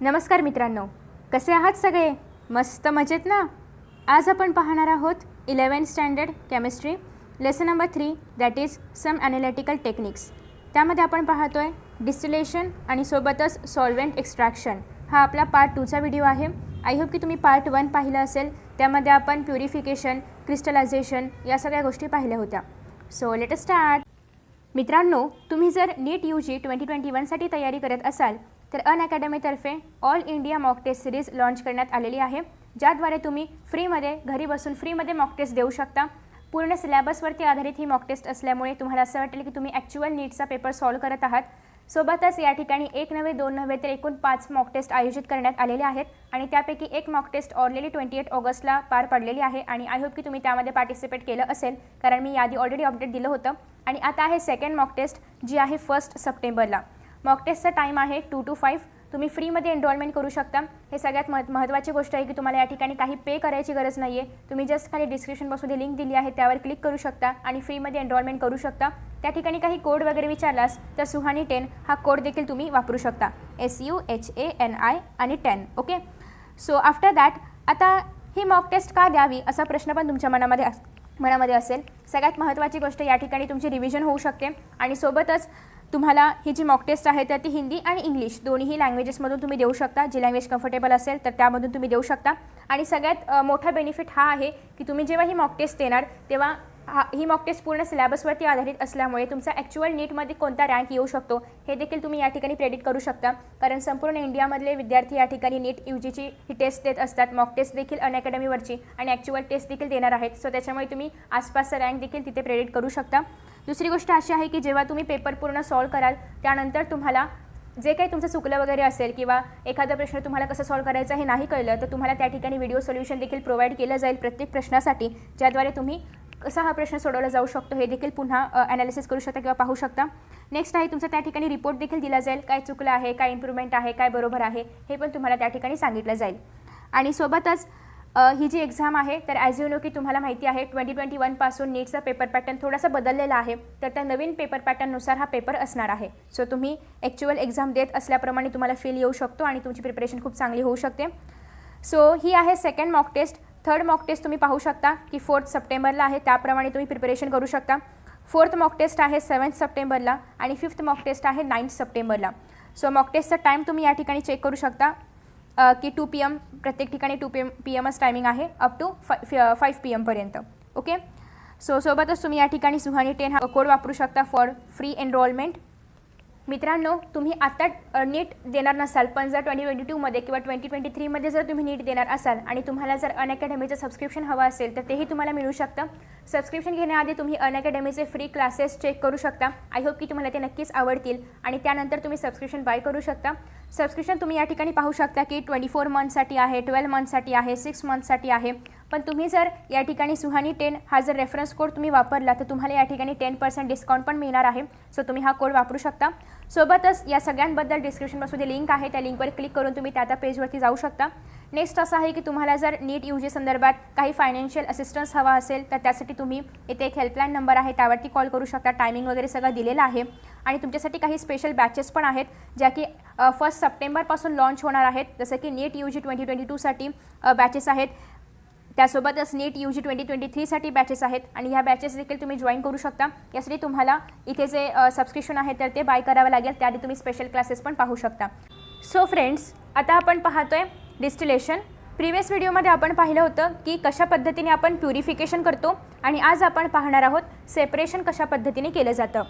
नमस्कार मित्रांनो, कसे आहात सगळे? मस्त मजेत ना? आज आपण पाहणार आहोत 11th standard chemistry lesson number 3 that is some analytical techniques. त्यामध्ये आपण पाहतोय डिस्टिलेशन आणि सोबतच सॉल्व्हेंट एक्स्ट्रॅक्शन. हा आपला पार्ट 2चा व्हिडिओ आहे. आय होप की तुम्ही पार्ट 1 पाहिलं असेल. त्यामध्ये आपण प्युरिफिकेशन, क्रिस्टलायझेशन या सगळ्या गोष्टी पाहिल्या होत्या. So let us start. मित्रांनो, तुम्ही जर नीट UG 2021साठी तयारी करत असाल तर अनअकॅडमीतर्फे all India mock test series launch करण्यात आलेली आहे, ज्याद्वारे तुम्ही फ्रीमध्ये घरी बसून फ्रीमध्ये मॉक टेस्ट देऊ शकता. पूर्ण सिलेबसवरती आधारित ही मॉक टेस्ट असल्यामुळे तुम्हाला असं वाटेल की तुम्ही ॲक्च्युअल नीटचा पेपर सॉल्व करत आहात. सोबतच या ठिकाणी एक नव्हे, दोन नव्हे तर एकूण 5 मॉक टेस्ट आयोजित करण्यात आलेले आहेत आणि त्यापैकी एक मॉक टेस्ट ऑलरेडी 28 ऑगस्टला पार पडलेली आहे आणि आय होप की तुम्ही त्यामध्ये पार्टिसिपेट केलं असेल, कारण मी यादी ऑलरेडी अपडेट दिलं होतं. आणि आता आहे सेकंड मॉक टेस्ट, जी आहे 1 सप्टेंबरला. मॉक टेस्टचा टाईम आहे 2 to 5. तुम्ही फ्रीमध्ये एनरोलमेंट करू शकता. हे सगळ्यात महत्त्वाची गोष्ट आहे की तुम्हाला या ठिकाणी काही पे करायची गरज नाही आहे. तुम्ही जस्ट खाली डिस्क्रिप्शन बॉक्समध्ये लिंक दिली आहे, त्यावर क्लिक करू शकता आणि फ्रीमध्ये एनरोलमेंट करू शकता. त्या ठिकाणी काही कोड वगैरे विचारलास तर सुहानी 10 हा कोड देखील तुम्ही वापरू शकता. SUHANI आणि 10. ओके. सो आफ्टर दॅट आता ही मॉक टेस्ट का द्यावी असा प्रश्न पण तुमच्या मनामध्ये असेल. सगळ्यात महत्त्वाची गोष्ट, या ठिकाणी तुमची रिव्हिजन होऊ शकते आणि सोबतच तुम्हाला ही जी मॉक टेस्ट आहे तर ती हिंदी आणि इंग्लिश दोन्ही लँग्वेजेसमधून तुम्ही देऊ शकता. जी लँग्वेज कम्फर्टेबल असेल तर त्यामधून तुम्ही देऊ शकता. आणि सगळ्यात मोठा बेनिफिट हा आहे की तुम्ही जेव्हा ही मॉक टेस्ट देणार तेव्हा ही मॉक टेस्ट पूर्ण सिलेबसवरती आधारित असल्यामुळे तुमचा ॲक्च्युअल नीटमध्ये कोणता रँक येऊ शकतो हे देखील तुम्ही या ठिकाणी प्रेडिक्ट करू शकता. कारण संपूर्ण इंडियामधले विद्यार्थी या ठिकाणी नीट UGची ही टेस्ट देत असतात. मॉक टेस्ट देखील अनअकॅडमीवरची आणि ॲक्च्युअल टेस्ट देखील देणार आहेत. सो त्याच्यामुळे तुम्ही आसपासचा रँक देखील तिथे प्रेडिक्ट करू शकता. दुसरी गोष्ट अशी आहे की जेव्हा तुम्ही पेपर पूर्ण सॉल्व कराल त्यानंतर तुम्हाला जे काही तुमचं चुकलं वगैरे असेल किंवा एखादा प्रश्न तुम्हाला कसं सॉल्व करायचं हे नाही कळलं तर तुम्हाला त्या ठिकाणी व्हिडिओ सोल्युशन देखील प्रोव्हाइड केलं जाईल प्रत्येक प्रश्नासाठी, ज्याद्वारे तुम्ही कसा हा प्रश्न सोडवला जाऊ शकतो हे देखील पुन्हा ॲनालिसिस करू शकता किंवा पाहू शकता. नेक्स्ट आहे तुमचा त्या ठिकाणी रिपोर्ट देखील दिला जाईल. काय चुकलं आहे, काय इम्प्रूव्हमेंट आहे, काय बरोबर आहे हे पण तुम्हाला त्या ठिकाणी सांगितलं जाईल. आणि सोबतच ही जी एक्झाम आहे तर ॲज यू नो की तुम्हाला माहिती आहे 2021 पासून नीटचा पेपर पॅटर्न थोडासा बदललेला आहे. तर त्या नवीन पेपर पॅटर्ननुसार हा पेपर असणार आहे. सो तुम्ही ॲक्च्युअल एक्झाम देत असल्याप्रमाणे तुम्हाला फील येऊ शकतो आणि तुमची प्रिपरेशन खूप चांगली होऊ शकते. सो ही आहे second mock test. Third mock test तुम्ही पाहू शकता की 4 सप्टेंबरला आहे, त्याप्रमाणे तुम्ही प्रिपरेशन करू शकता. 4th मॉक टेस्ट आहे 7 सप्टेंबरला आणि 5th मॉक टेस्ट आहे 9 सप्टेंबरला. सो मॉक टेस्टचा टाईम तुम्ही या ठिकाणी चेक करू शकता की 2 PM प्रत्येक ठिकाणी 2 PMच टायमिंग आहे अप टू 5 PM पर्यंत. ओके. सो सोबतच तुम्ही या ठिकाणी सुहानी 10 हा कोड वापरू शकता फॉर फ्री एनरोलमेंट. मित्रांनो, तुम्ही आता नीट देणार नसाल पण जर 2022मध्ये किंवा 2023मध्ये जर तुम्ही नीट देणार असाल आणि तुम्हाला जर अनअकॅडमीचं सबस्क्रिप्शन हवं असेल तर तेही तुम्हाला मिळू शकतं. सबस्क्रिप्शन घेण्याआधी तुम्ही अनअकॅडमीचे फ्री क्लासेस चेक करू शकता. आय होप की तुम्हाला ते नक्कीच आवडतील आणि त्यानंतर तुम्ही सबस्क्रिप्शन बाय करू शकता. सबस्क्रिप्शन तुम्ही या ठिकाणी पाहू शकता की 24 मंथसाठी आहे, 12 मंथसाठी आहे, 6 मंथसाठी आहे. पण तुम्ही जर या ठिकाणी सुहानी 10 हा जर रेफरन्स कोड तुम्ही वापरला तर तुम्हाला या ठिकाणी 10% डिस्काउंट पण मिळणार आहे. सो तुम्ही हा कोड वापरू शकता. सोबतच या सगळ्यांबद्दल डिस्क्रिप्शन बॉक्समध्ये लिंक आहे, त्या लिंकवर क्लिक करून तुम्ही त्या पेजवरती जाऊ शकता. नेक्स्ट असं आहे की तुम्हाला जर नीट UG संदर्भात काही फायनान्शियल असिस्टन्स हवा असेल तर त्यासाठी तुम्ही इथे एक हेल्पलाईन नंबर आहे त्यावरती कॉल करू शकता. टायमिंग वगैरे सगळं दिलेलं आहे आणि तुमच्यासाठी काही स्पेशल बॅचेस पण आहेत ज्या की 1 सप्टेंबरपासून लॉन्च होणार आहेत. जसं की नीट UG 2022साठी बॅचेस आहेत, त्यासोबतच नीट UG 2023साठी बॅचेस आहेत आणि ह्या बॅचेस देखील तुम्ही जॉईन करू शकता. यासाठी तुम्हाला इथे जे सबस्क्रिप्शन आहे तर ते बाय करावं लागेल. त्याआधी तुम्ही स्पेशल क्लासेस पण पाहू शकता. सो फ्रेंड्स, आता आपण पाहतोय डिस्टिलेशन. प्रिव्हियस व्हिडिओमध्ये आपण पाहिलं होतं की कशा पद्धतीने आपण प्युरिफिकेशन करतो आणि आज आपण पाहणार आहोत सेपरेशन कशा पद्धतीने केलं जातं.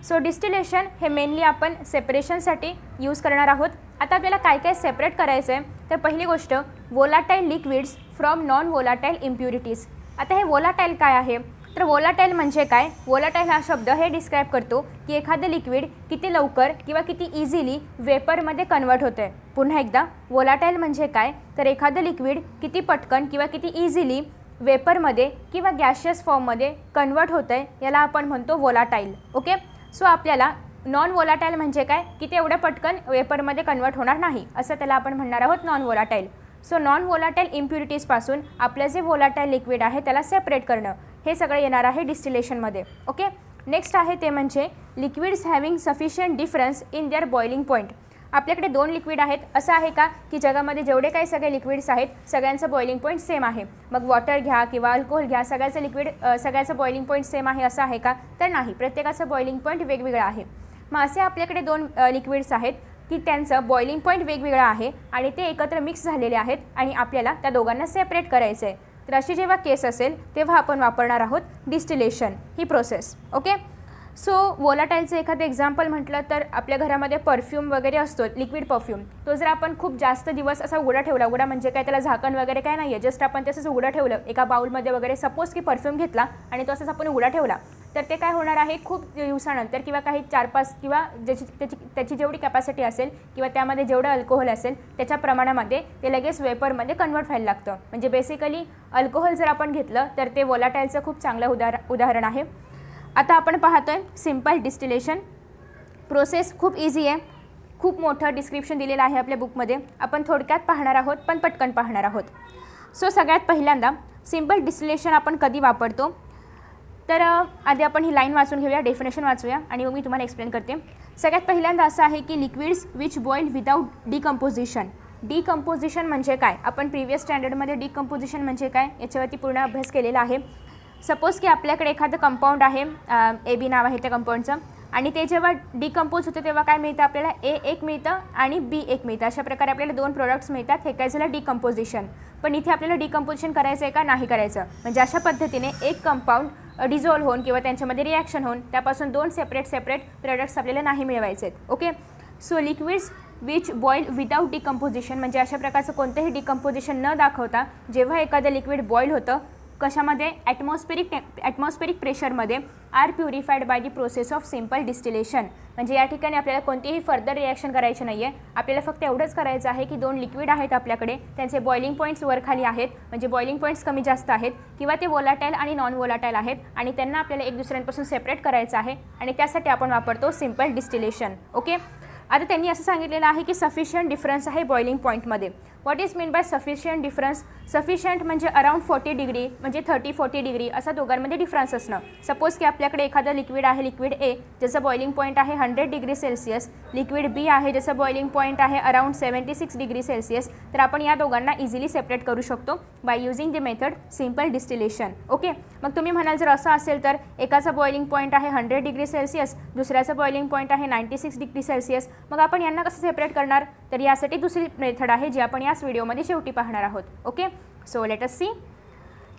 सो डिस्टिलेशन हे मेनली आपण सेपरेशनसाठी यूज करणार आहोत. आता आपल्याला काय काय सेपरेट करायचं आहे तर पहिली गोष्ट volatile liquids from non volatile impurities. आता हे वोलाटाईल काय आहे तर वोलाटाईल म्हणजे काय? वोलाटाईल हा शब्द हे डिस्क्राईब करतो की एखादं लिक्विड किती लवकर किंवा किती इझिली वेपरमध्ये कन्वर्ट होतं आहे. पुन्हा एकदा, वोलाटाईल म्हणजे काय तर एखादं लिक्विड किती पटकन किंवा किती इझिली वेपरमध्ये किंवा गॅशियस फॉर्ममध्ये कन्वर्ट होतं आहे, याला आपण म्हणतो वोलाटाईल. ओके. सो आपल्याला नॉन वोलाटाईल म्हणजे काय की ते एवढं पटकन वेपरमध्ये कन्वर्ट होणार नाही, असं त्याला आपण म्हणणार आहोत non volatile. So non volatile इम्प्युरिटीजपासून आपलं जे वोलाटाईल लिक्विड आहे त्याला सेपरेट करणं हे सगळं येणार आहे डिस्टिलेशनमध्ये. ओके. नेक्स्ट आहे ते म्हणजे liquids having sufficient difference in their boiling point. आपल्याकडे 2 लिक्विड आहेत. असं आहे का की जगामध्ये जेवढे काही सगळे लिक्विड्स आहेत सगळ्यांचं बॉइलिंग पॉईंट सेम आहे? मग वॉटर घ्या किंवा अल्कोहोल घ्या, सगळ्याचं बॉइलिंग पॉईंट सेम आहे असं आहे का? तर नाही, प्रत्येकाचं बॉइलिंग पॉईंट वेगवेगळं आहे. मग असे आपल्याकडे 2 लिक्विड्स आहेत की त्यांचं बॉइलिंग पॉईंट वेगवेगळं आहे आणि ते एकत्र मिक्स झालेले आहेत आणि आपल्याला त्या दोघांना सेपरेट करायचं आहे. तर अशी जेव्हा केस असेल तेव्हा आपण वापरणार आहोत डिस्टिलेशन ही प्रोसेस. ओके. सो वोलाटाईलचं एखादं एक्झाम्पल म्हटलं तर आपल्या घरामध्ये परफ्यूम वगैरे असतो, लिक्विड परफ्यूम. तो जर आपण खूप जास्त दिवस असा उघडा ठेवला, उघडा म्हणजे काय त्याला झाकण वगैरे काय नाही आहे, जस्ट आपण तसंच उघडं ठेवलं एका बाउलमध्ये वगैरे, सपोज की परफ्यूम घेतला आणि तो असंच आपण उघडा ठेवला, तर ते काय होणार आहे, खूप दिवसानंतर किंवा काही 4-5 किंवा त्याची जेवढी कॅपॅसिटी असेल किंवा त्यामध्ये जेवढं अल्कोहोल असेल त्याच्या प्रमाणामध्ये ते लगेच वेपरमध्ये कन्वर्ट व्हायला लागतं. म्हणजे बेसिकली अल्कोहोल जर आपण घेतलं तर ते वोलाटाईलचं खूप चांगलं उदाहरण आहे. आता आपण पाहतोय सिंपल डिस्टिलेशन प्रोसेस. खूप इझी आहे, खूप मोठं डिस्क्रिप्शन दिलेलं आहे आपल्या बुकमध्ये. आपण थोडक्यात पाहणार आहोत पण पटकन पाहणार आहोत. सो सगळ्यात पहिल्यांदा सिंपल डिस्टिलेशन आपण कधी वापरतो, तर आधी आपण ही लाईन वाचून घेऊया, डेफिनेशन वाचूया आणि मग मी तुम्हाला एक्सप्लेन करते. सगळ्यात पहिल्यांदा असं आहे की liquids which boil without decomposition. Decomposition म्हणजे काय, आपण प्रिव्हियस स्टँडर्डमध्ये डिकम्पोजिशन म्हणजे काय याच्यावरती पूर्ण अभ्यास केलेला आहे. सपोज की आपल्याकडे एखादं कंपाऊंड आहे, AB नाव आहे त्या कंपाऊंडचं, आणि ते जेव्हा डिकम्पोज होतं तेव्हा काय मिळतं आपल्याला, A1 मिळतं आणि B1 मिळतं. अशा प्रकारे आपल्याला 2 प्रोडक्ट्स मिळतात. हे काय झालं डिकम्पोजिशन. पण इथे आपल्याला डिकम्पोजिशन करायचं आहे का, नाही करायचं. म्हणजे अशा पद्धतीने एक कंपाऊंड डिझॉल्व होऊन किंवा त्यांच्यामध्ये रिॲक्शन होऊन त्यापासून 2 सेपरेट प्रोडक्ट्स आपल्याला नाही मिळवायचे आहेत. Okay. So liquids which boil without decomposition म्हणजे अशा प्रकारचं कोणतेही डिकम्पोजिशन न दाखवता जेव्हा एखादं लिक्विड बॉईल होतं कशामध्ये, ॲटमॉस्फेरिक प्रेशरमध्ये, are purified by the process of simple distillation. म्हणजे या ठिकाणी आपल्याला कोणतीही फर्दर रिॲक्शन करायची नाही आहे. आपल्याला फक्त एवढंच करायचं आहे की 2 लिक्विड आहेत आपल्याकडे, त्यांचे बॉइलिंग पॉईंट्स वर खाली आहेत, म्हणजे बॉइलिंग पॉईंट्स कमी जास्त आहेत किंवा ते वोलाटाईल आणि नॉन वोलाटाईल आहेत आणि त्यांना आपल्याला एक दुसऱ्यांपासून सेपरेट करायचं आहे आणि त्यासाठी आपण वापरतो सिंपल डिस्टिलेशन. ओके. आता त्यांनी असं सांगितलेलं आहे की सफिशियंट डिफरन्स आहे बॉइलिंग पॉईंटमध्ये. What is mean by sufficient difference. Sufficient म्हणजे अराउंड 40 डिग्री म्हणजे 30-40 डिग्री असा दोघांमध्ये डिफरन्स असणं. सपोज की आपल्याकडे एखादं लिक्विड आहे, लिक्विड A, ज्याचं बॉइलिंग पॉईंट आहे 100 डिग्री सेल्सिअस, लिक्विड B आहे ज्याचं बॉइलिंग पॉईंट आहे अराउंड 76 डिग्री सेल्सिअस. तर आपण या दोघांना इझिली सेपरेट करू शकतो by using the method simple distillation. Okay. मग तुम्ही म्हणाल जर असं असेल तर एकाचा बॉइलिंग पॉईंट आहे 100 डिग्री सेल्सिअस, दुसऱ्याचं बॉइलिंग पॉईंट आहे 96 डिग्री सेल्सिअस, मग आपण यांना कसं सेपरेट करणार. तर यासाठी दुसरी मेथड आहे जी आपण याच व्हिडिओमध्ये शेवटी पाहणार आहोत. Okay. So let us see.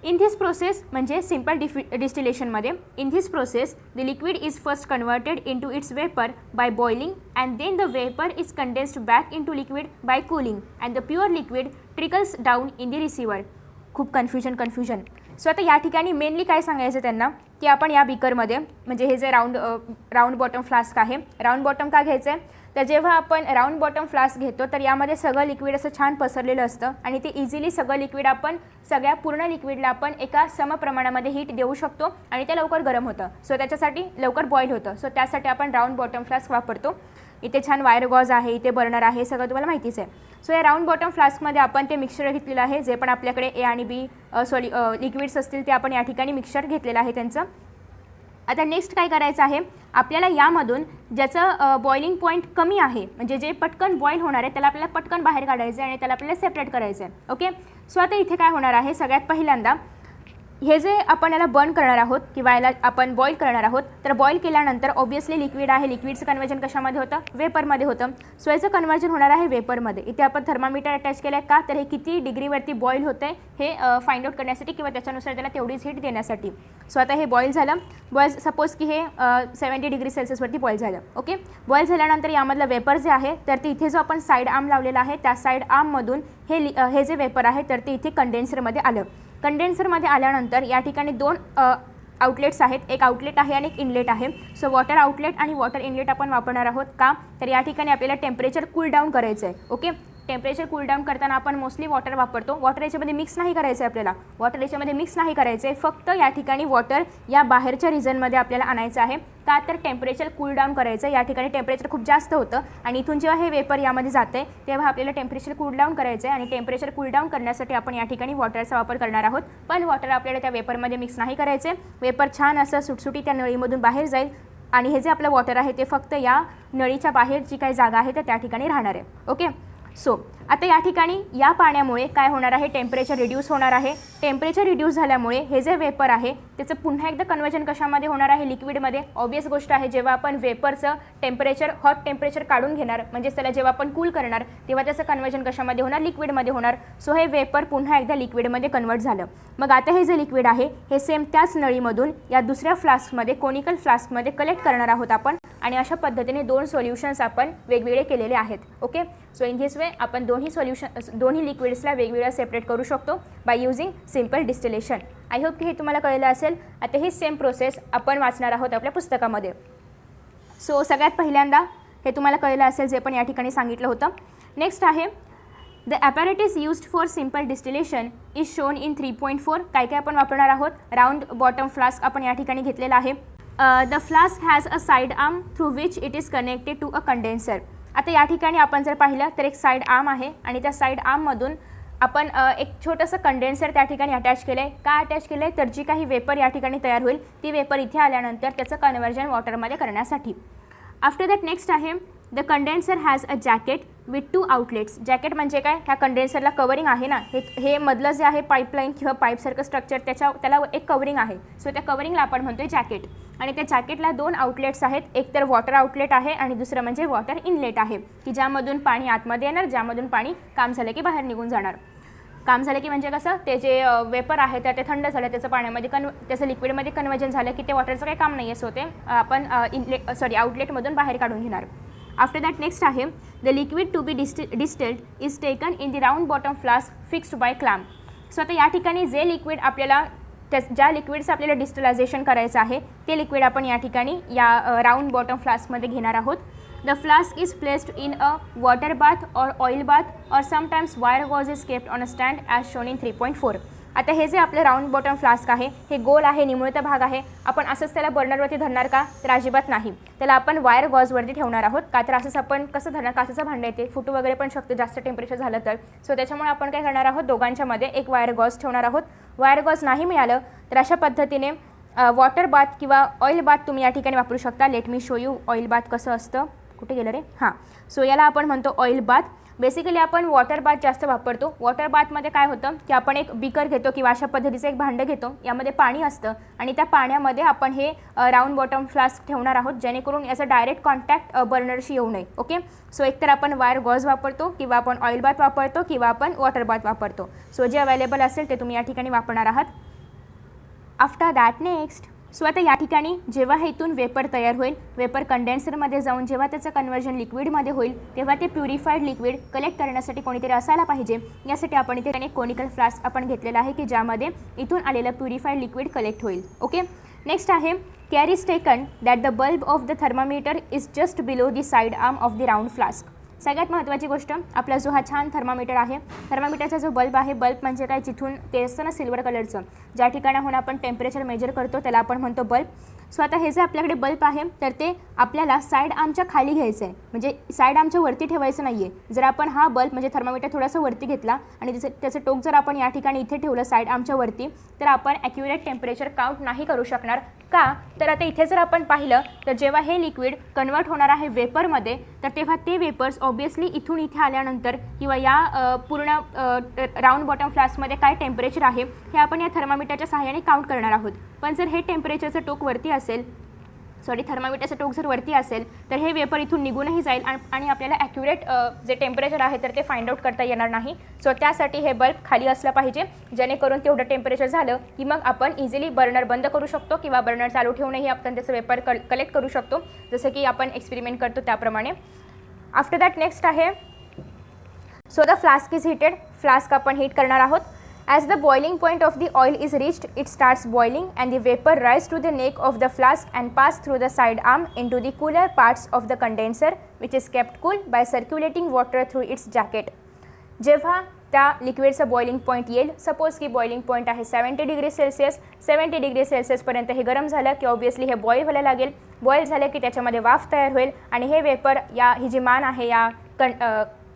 In this process म्हणजे सिंपल डिस्टिलेशनमध्ये, in this process the liquid is first converted into its vapour by boiling and then the vapour is condensed back into liquid by cooling and the pure liquid trickles down in the receiver. खूप confusion. So आता या ठिकाणी mainly काय सांगायचं त्यांना की आपण या बीकरमध्ये, म्हणजे हे जे राऊंड बॉटम फ्लास्क आहे, राऊंड बॉटम का घ्यायचं आहे, तर जेव्हा आपण राऊंड बॉटम फ्लास्क घेतो तर यामध्ये सगळं लिक्विड असं छान पसरलेलं असतं आणि ते इझिली सगळं लिक्विड आपण सगळ्या पूर्ण लिक्विडला आपण एका समप्रमाणामध्ये हीट देऊ शकतो आणि ते लवकर गरम होतं. सो त्याच्यासाठी लवकर बॉईल होतं. सो त्यासाठी आपण राऊंड बॉटम फ्लास्क वापरतो. इथे छान वायर गॉज आहे, इथे बर्नर आहे, सगळं तुम्हाला माहितीच आहे. सो या राऊंड बॉटम फ्लास्कमध्ये आपण ते मिक्सचर घेतलेलं आहे, जे पण आपल्याकडे A आणि B लिक्विड्स असतील ते आपण या ठिकाणी मिक्सचर घेतलेलं आहे त्यांचं. आता नेक्स्ट काय करायचं आहे, आपल्याला यामधून ज्याचं बॉइलिंग पॉईंट कमी आहे म्हणजे जे पटकन बॉईल होणार आहे त्याला आपल्याला पटकन बाहेर काढायचं आहे आणि त्याला आपल्याला सेपरेट करायचं आहे. ओके. सो आता इथे काय होणार आहे, सगळ्यात पहिल्यांदा हे जे आपण याला बर्न करणार आहोत किंवा याला आपण बॉईल करणार आहोत, तर बॉईल केल्यानंतर ऑब्वियसली लिक्विड आहे, लिक्विडचं कन्वर्जन कशामध्ये होतं, वेपरमध्ये होतं. सो याचं कन्वर्जन होणार आहे वेपरमध्ये. इथे आपण थर्मामीटर अटॅच केलं आहे का, तर हे किती डिग्रीवरती बॉईल होतं आहे हे फाइंड आउट करण्यासाठी किंवा त्याच्यानुसार त्याला तेवढीच हीट देण्यासाठी. सो आता हे बॉईल झालं, सपोज की हे 70 डिग्री सेल्सिअसवरती बॉईल झालं. ओके. बॉईल झाल्यानंतर यामधलं वेपर जे आहे तर ते इथे जो आपण साईड आर्म लावलेला आहे त्या साईड आर्ममधून हे जे वेपर आहे तर ते इथे कंडेन्सरमध्ये आलं. कंडेन्सरमध्ये आल्यानंतर या ठिकाणी 2 आउटलेट्स आहेत, एक आउटलेट आहे आणि एक इनलेट आहे. सो वॉटर आउटलेट आणि वॉटर इनलेट आपण वापरणार आहोत का, तर या ठिकाणी आपल्याला टेम्परेचर कूल डाऊन करायचं आहे. ओके. टेम्परेचर कूल डाऊन करताना आपण मोस्टली वॉटर वापरतो. वॉटर याच्यामध्ये मिक्स नाही करायचं आहे आपल्याला, वॉटर याच्यामध्ये मिक्स नाही करायचं आहे, फक्त या ठिकाणी वॉटर या बाहेरच्या रिजनमध्ये आपल्याला आणायचं आहे. का, तर टेम्परेचर कूल डाऊन करायचं. या ठिकाणी टेम्परेचर खूप जास्त होतं आणि इथून जेव्हा हे वेपर यामध्ये जाते तेव्हा आपल्याला टेम्परेचर कूल डाऊन करायचं आहे आणि टेम्परेचर कूल डाऊन करण्यासाठी आपण या ठिकाणी वॉटरचा वापर करणार आहोत. पण वॉटर आपल्याला त्या वेपरमध्ये मिक्स नाही करायचं आहे. वेपर छान असं सुटसुटी त्या नळीमधून बाहेर जाईल आणि हे जे आपलं वॉटर आहे ते फक्त या नळीच्या बाहेर जी काही जागा आहे तर त्या ठिकाणी राहणार आहे. ओके. सो आता या ठिकाणी या पाण्यामुळे काय होणार आहे, टेम्परेचर रिड्यूस होणार आहे. टेम्परेचर रिड्यूस झाल्यामुळे हे जे वेपर आहे त्याचं पुन्हा एकदा कन्वर्जन कशामध्ये होणार आहे, लिक्विडमध्ये. ऑब्वियस गोष्ट आहे, जेव्हा आपण वेपरचं टेम्परेचर हॉट टेम्परेचर काढून घेणार म्हणजे त्याला जेव्हा आपण कूल करणार तेव्हा त्याचं कन्वर्जन कशामध्ये होणार, लिक्विडमध्ये होणार. सो हे वेपर पुन्हा एकदा लिक्विडमध्ये कन्वर्ट झालं. मग आता हे जे लिक्विड आहे हे सेम त्याच नळीमधून या दुसऱ्या फ्लास्कमध्ये कोनिकल फ्लास्कमध्ये कलेक्ट करणार आहोत आपण आणि अशा पद्धतीने 2 सोल्युशन्स आपण वेगवेगळे केलेले आहेत. Okay. So in this way आपण दोन्ही लिक्विड्सला वेगवेगळ्या सेपरेट करू शकतो by using simple distillation. I hope की हे तुम्हाला कळलं असेल. आता ही सेम प्रोसेस आपण वाचणार आहोत आपल्या पुस्तकामध्ये. सो सगळ्यात पहिल्यांदा हे तुम्हाला कळलं असेल जे पण या ठिकाणी सांगितलं होतं. नेक्स्ट आहे the apparatus used for simple distillation is shown in 3.4. काय काय आपण वापरणार आहोत, राऊंड बॉटम फ्लास्क आपण या ठिकाणी घेतलेला आहे. The flask has a side arm through which it is connected to a condenser. आता या ठिकाणी आपण जर पाहिलं तर एक साईड आर्म आहे आणि त्या साईड आर्ममधून आपण एक छोटंसं कंडेन्सर त्या ठिकाणी अटॅच केलं आहे. का अटॅच केलं आहे, तर जी काही वेपर या ठिकाणी तयार होईल ती वेपर इथे आल्यानंतर त्याचं कन्वर्जन वॉटरमध्ये करण्यासाठी. आफ्टर दॅट नेक्स्ट आहे the condenser has a jacket with 2 outlets. Jacket म्हणजे काय, ह्या कंडेन्सरला कवरिंग आहे ना, हे मधलं जे आहे पाईपलाईन किंवा पाईपसारखं स्ट्रक्चर त्याला एक कवरिंग आहे. सो त्या कवरिंगला आपण म्हणतोय जॅकेट. आणि त्या जॅकेटला 2 आउटलेट्स आहेत. एक तर वॉटर आउटलेट आहे आणि दुसरं म्हणजे वॉटर इनलेट आहे की ज्यामधून पाणी आतमध्ये येणार, ज्यामधून पाणी काम झालं की बाहेर निघून जाणार. काम झालं की म्हणजे कसं, ते जे वेपर आहे तर ते थंड झालं, त्याचं पाण्यामध्ये त्याचं लिक्विडमध्ये कन्वर्जन झालं की ते वॉटरचं काही काम नाही आहे. सो ते आपण आउटलेटमधून बाहेर काढून घेणार. आफ्टर दॅट नेक्स्ट आहे the liquid to be distilled is taken in the round bottom flask fixed by clamp. So आता या ठिकाणी जे लिक्विड आपल्याला ज्या लिक्विडचं आपल्याला डिस्टिलायझेशन करायचं आहे ते लिक्विड आपण या ठिकाणी या राऊंड बॉटम फ्लास्कमध्ये घेणार आहोत. The flask is placed in a water bath or oil bath or sometimes wire gauze is kept on a stand as shown in 3.4. आता हे जे आपलं राऊंड बॉटम फ्लास्क आहे हे गोल आहे, निमुळता भाग आहे. आपण असंच त्याला बर्नरवरती धरणार का, तर अजिबात नाही. त्याला आपण वायर गॉजवरती ठेवणार आहोत. का तर असंच आपण कसं धरणार, काचेचं भांडं येते, फुटू वगैरे पण शकते जास्त टेम्परेचर झालं तर. सो त्याच्यामुळे आपण काय करणार आहोत, दोघांच्यामध्ये एक वायर गॉज ठेवणार आहोत. वायर गॉज नाही मिळालं तर अशा पद्धतीने वॉटर बाथ किंवा ऑइल बाथ तुम्ही या ठिकाणी वापरू शकता. Let me show you oil bath कसं असतं. कुठे गेलं रे, हां. सो याला आपण म्हणतो ऑइल बाथ. बेसिकली आपण वॉटर बाथ जास्त वापरतो. वॉटर बाथमध्ये काय होतं की आपण एक बीकर घेतो किंवा अशा पद्धतीचं एक भांडं घेतो, यामध्ये पाणी असतं आणि त्या पाण्यामध्ये आपण हे राऊंड बॉटम फ्लास्क ठेवणार आहोत जेणेकरून याचा डायरेक्ट कॉन्टॅक्ट बर्नरशी येऊ नये. ओके. सो एकतर आपण वायर गॉज वापरतो किंवा आपण ऑइल बाथ वापरतो किंवा आपण वॉटर बाथ वापरतो. सो जे अवेलेबल असेल ते तुम्ही या ठिकाणी वापरणार आहात. आफ्टर दॅट नेक्स्ट सो आता या ठिकाणी जेव्हा हे इथून वेपर तयार होईल, वेपर कंडेन्सरमध्ये जाऊन जेव्हा त्याचं कन्वर्जन लिक्विडमध्ये होईल तेव्हा ते प्युरिफाईड लिक्विड कलेक्ट करण्यासाठी कोणीतरी असायला पाहिजे. यासाठी आपण इथे एक कोनिकल फ्लास्क आपण घेतलेला आहे की ज्यामध्ये इथून आलेलं प्युरिफाईड लिक्विड कलेक्ट होईल. ओके. नेक्स्ट आहे care is taken that the bulb of the thermometer is just below the side arm of the round flask. सगळ्यात महत्त्वाची गोष्ट, आपला जो हा छान थर्मामीटर आहे, थर्मामीटरचा जो बल्ब आहे, बल्ब म्हणजे काय, जिथून ते असतं ना सिल्वर कलरचं, ज्या ठिकाणाहून आपण टेम्परेचर मेजर करतो त्याला आपण म्हणतो बल्ब. सो आता हे जे आपल्याकडे बल्ब आहे तर ते आपल्याला साईड आर्मच्या खाली घ्यायचं आहे, म्हणजे साईड आर्मच्या वरती ठेवायचं नाही आहे. जर आपण हा बल्ब म्हणजे थर्मामीटर थोडासा वरती घेतला आणि त्याचं टोक जर आपण या ठिकाणी इथे ठेवलं साईड आर्मच्या वरती तर आपण ॲक्युरेट टेम्परेचर काउंट नाही करू शकणार. का, तर आता इथे जर आपण पाहिलं तर जेव्हा हे लिक्विड कन्वर्ट होणार आहे वेपरमध्ये तर तेव्हा ते वेपर्स ऑब्वियसली इथून इथे आल्यानंतर किंवा या पूर्ण राऊंड बॉटम फ्लास्कमध्ये काय टेम्परेचर आहे हे आपण या थर्मामीटरच्या सहाय्याने काउंट करणार आहोत. पण जर हे टेम्परेचरचं टोक वरती असेल, थर्मामीटरचं टोक जर वरती असेल तर हे वेपर इथून निघूनही जाईल आणि आपल्याला ॲक्युरेट जे टेम्परेचर आहे तर ते फाइंड आउट करता येणार नाही. सो त्यासाठी हे बल्ब खाली असलं पाहिजे जेणेकरून तेवढं टेम्परेचर झालं की मग आपण इझिली बर्नर बंद करू शकतो किंवा बर्नर चालू ठेवूनही आपण त्याचं वेपर कलेक्ट करू शकतो, जसं की आपण एक्सपेरिमेंट करतो त्याप्रमाणे. आफ्टर दॅट नेक्स्ट आहे so the flask is heated. Flask आपण हीट करणार आहोत. As the boiling point of the oil is reached, it starts boiling and the vapor rise to the neck of the flask and pass through the side arm into the cooler parts of the condenser, which is kept cool by circulating water through its jacket. जेव्हा त्या लिक्विडचं boiling point येईल, suppose की boiling point आहे 70 degree Celsius, 70 degree सेल्सिअसपर्यंत हे गरम झालं की obviously हे बॉईल व्हायला लागेल. बॉईल झालं की त्याच्यामध्ये वाफ तयार होईल आणि हे वेपर ही जी मान आहे या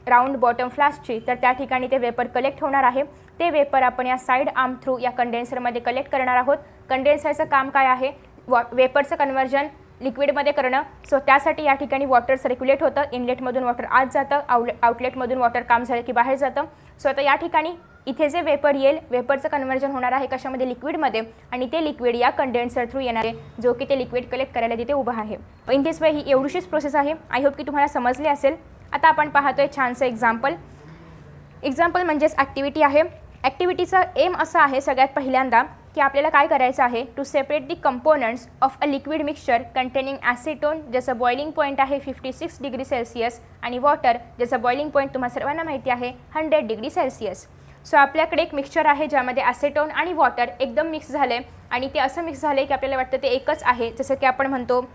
राऊंड बॉटम फ्लास्कची तर त्या ठिकाणी ते वेपर कलेक्ट होणार आहे. ते वेपर आपण या साईड आर्म थ्रू या कंडेन्सरमध्ये कलेक्ट करणार आहोत. कंडेन्सरचं काम काय आहे, वेपरचं कन्वर्जन लिक्विडमध्ये करणं. सो त्यासाठी या ठिकाणी वॉटर सर्क्युलेट होतं, इनलेटमधून वॉटर आत जातं, आउटलेटमधून वॉटर काम झालं की बाहेर जातं. सो आता या ठिकाणी इथे जे वेपर येईल, वेपरचं कन्व्हर्जन होणार आहे कशामध्ये, लिक्विडमध्ये, आणि ते लिक्विड या कंडेन्सर थ्रू येणार आहे, जो की ते लिक्विड कलेक्ट करायला तिथे उभा आहे. इन दिस वे ही एवढीशीच प्रोसेस आहे. आय होप की तुम्हाला समजले असेल. आता आपण पाहतोय छानसं एक्झाम्पल म्हणजेच ॲक्टिव्हिटी आहे. ॲक्टिव्हिटीचा एम असा आहे सगळ्यात पहिल्यांदा की आपल्याला काय करायचं आहे, to separate the components of a liquid mixture containing acetone, ज्याचं बॉइलिंग पॉईंट आहे 56 डिग्री सेल्सिअस, आणि वॉटर, ज्याचं बॉइलिंग पॉईंट तुम्हाला सर्वांना माहिती आहे 100 डिग्री सेल्सिअस. सो आपल्याकडे एक मिक्सचर आहे ज्यामध्ये ॲसिटोन आणि वॉटर एकदम मिक्स झाले, आणि ते असं मिक्स झाले की आपल्याला वाटतं ते एकच आहे. जसं की आपण म्हणतो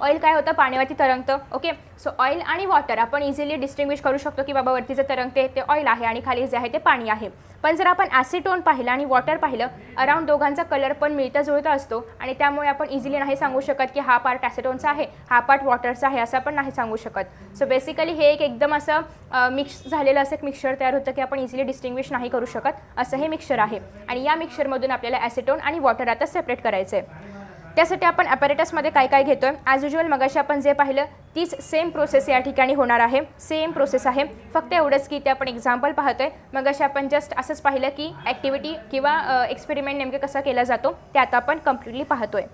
ऑइल काय होतं, पाण्यावरती तरंगतं. ओके, सो ऑइल आणि वॉटर आपण इझिली डिस्टिंग्विश करू शकतो की बाबा वरती जे तरंगते ते ऑइल आहे आणि खाली जे आहे ते पाणी आहे. पण जर आपण ॲसिटोन पाहिलं आणि वॉटर पाहिलं, अराउंड दोघांचा कलर पण मिळता जुळता असतो, आणि त्यामुळे आपण इझिली नाही सांगू शकत की हा पार्ट ॲसिटोनचा आहे, हा पार्ट वॉटरचा आहे, असं आपण नाही सांगू शकत. सो बेसिकली हे एक एकदम असं मिक्स झालेलं असं एक मिक्सचर तयार होतं की आपण इझिली डिस्टिंग्विश नाही करू शकत, असं हे मिक्सचर आहे. आणि या मिक्सचरमधून आपल्याला ॲसिटोन आणि वॉटर आता सेपरेट करायचं आहे. त्यासाठी आपण ॲपॅरेटसमध्ये काय काय घेतो आहे, ॲज युजल मगाशी आपण जे पाहिलं तीच सेम प्रोसेस या ठिकाणी होणार आहे. सेम प्रोसेस आहे, फक्त एवढंच की ते आपण एक्झाम्पल पाहतो आहे. मगाशी आपण जस्ट असंच पाहिलं की ॲक्टिव्हिटी किंवा एक्सपेरिमेंट नेमकं कसा केला जातो ते आता आपण कम्प्लिटली पाहतो आहे.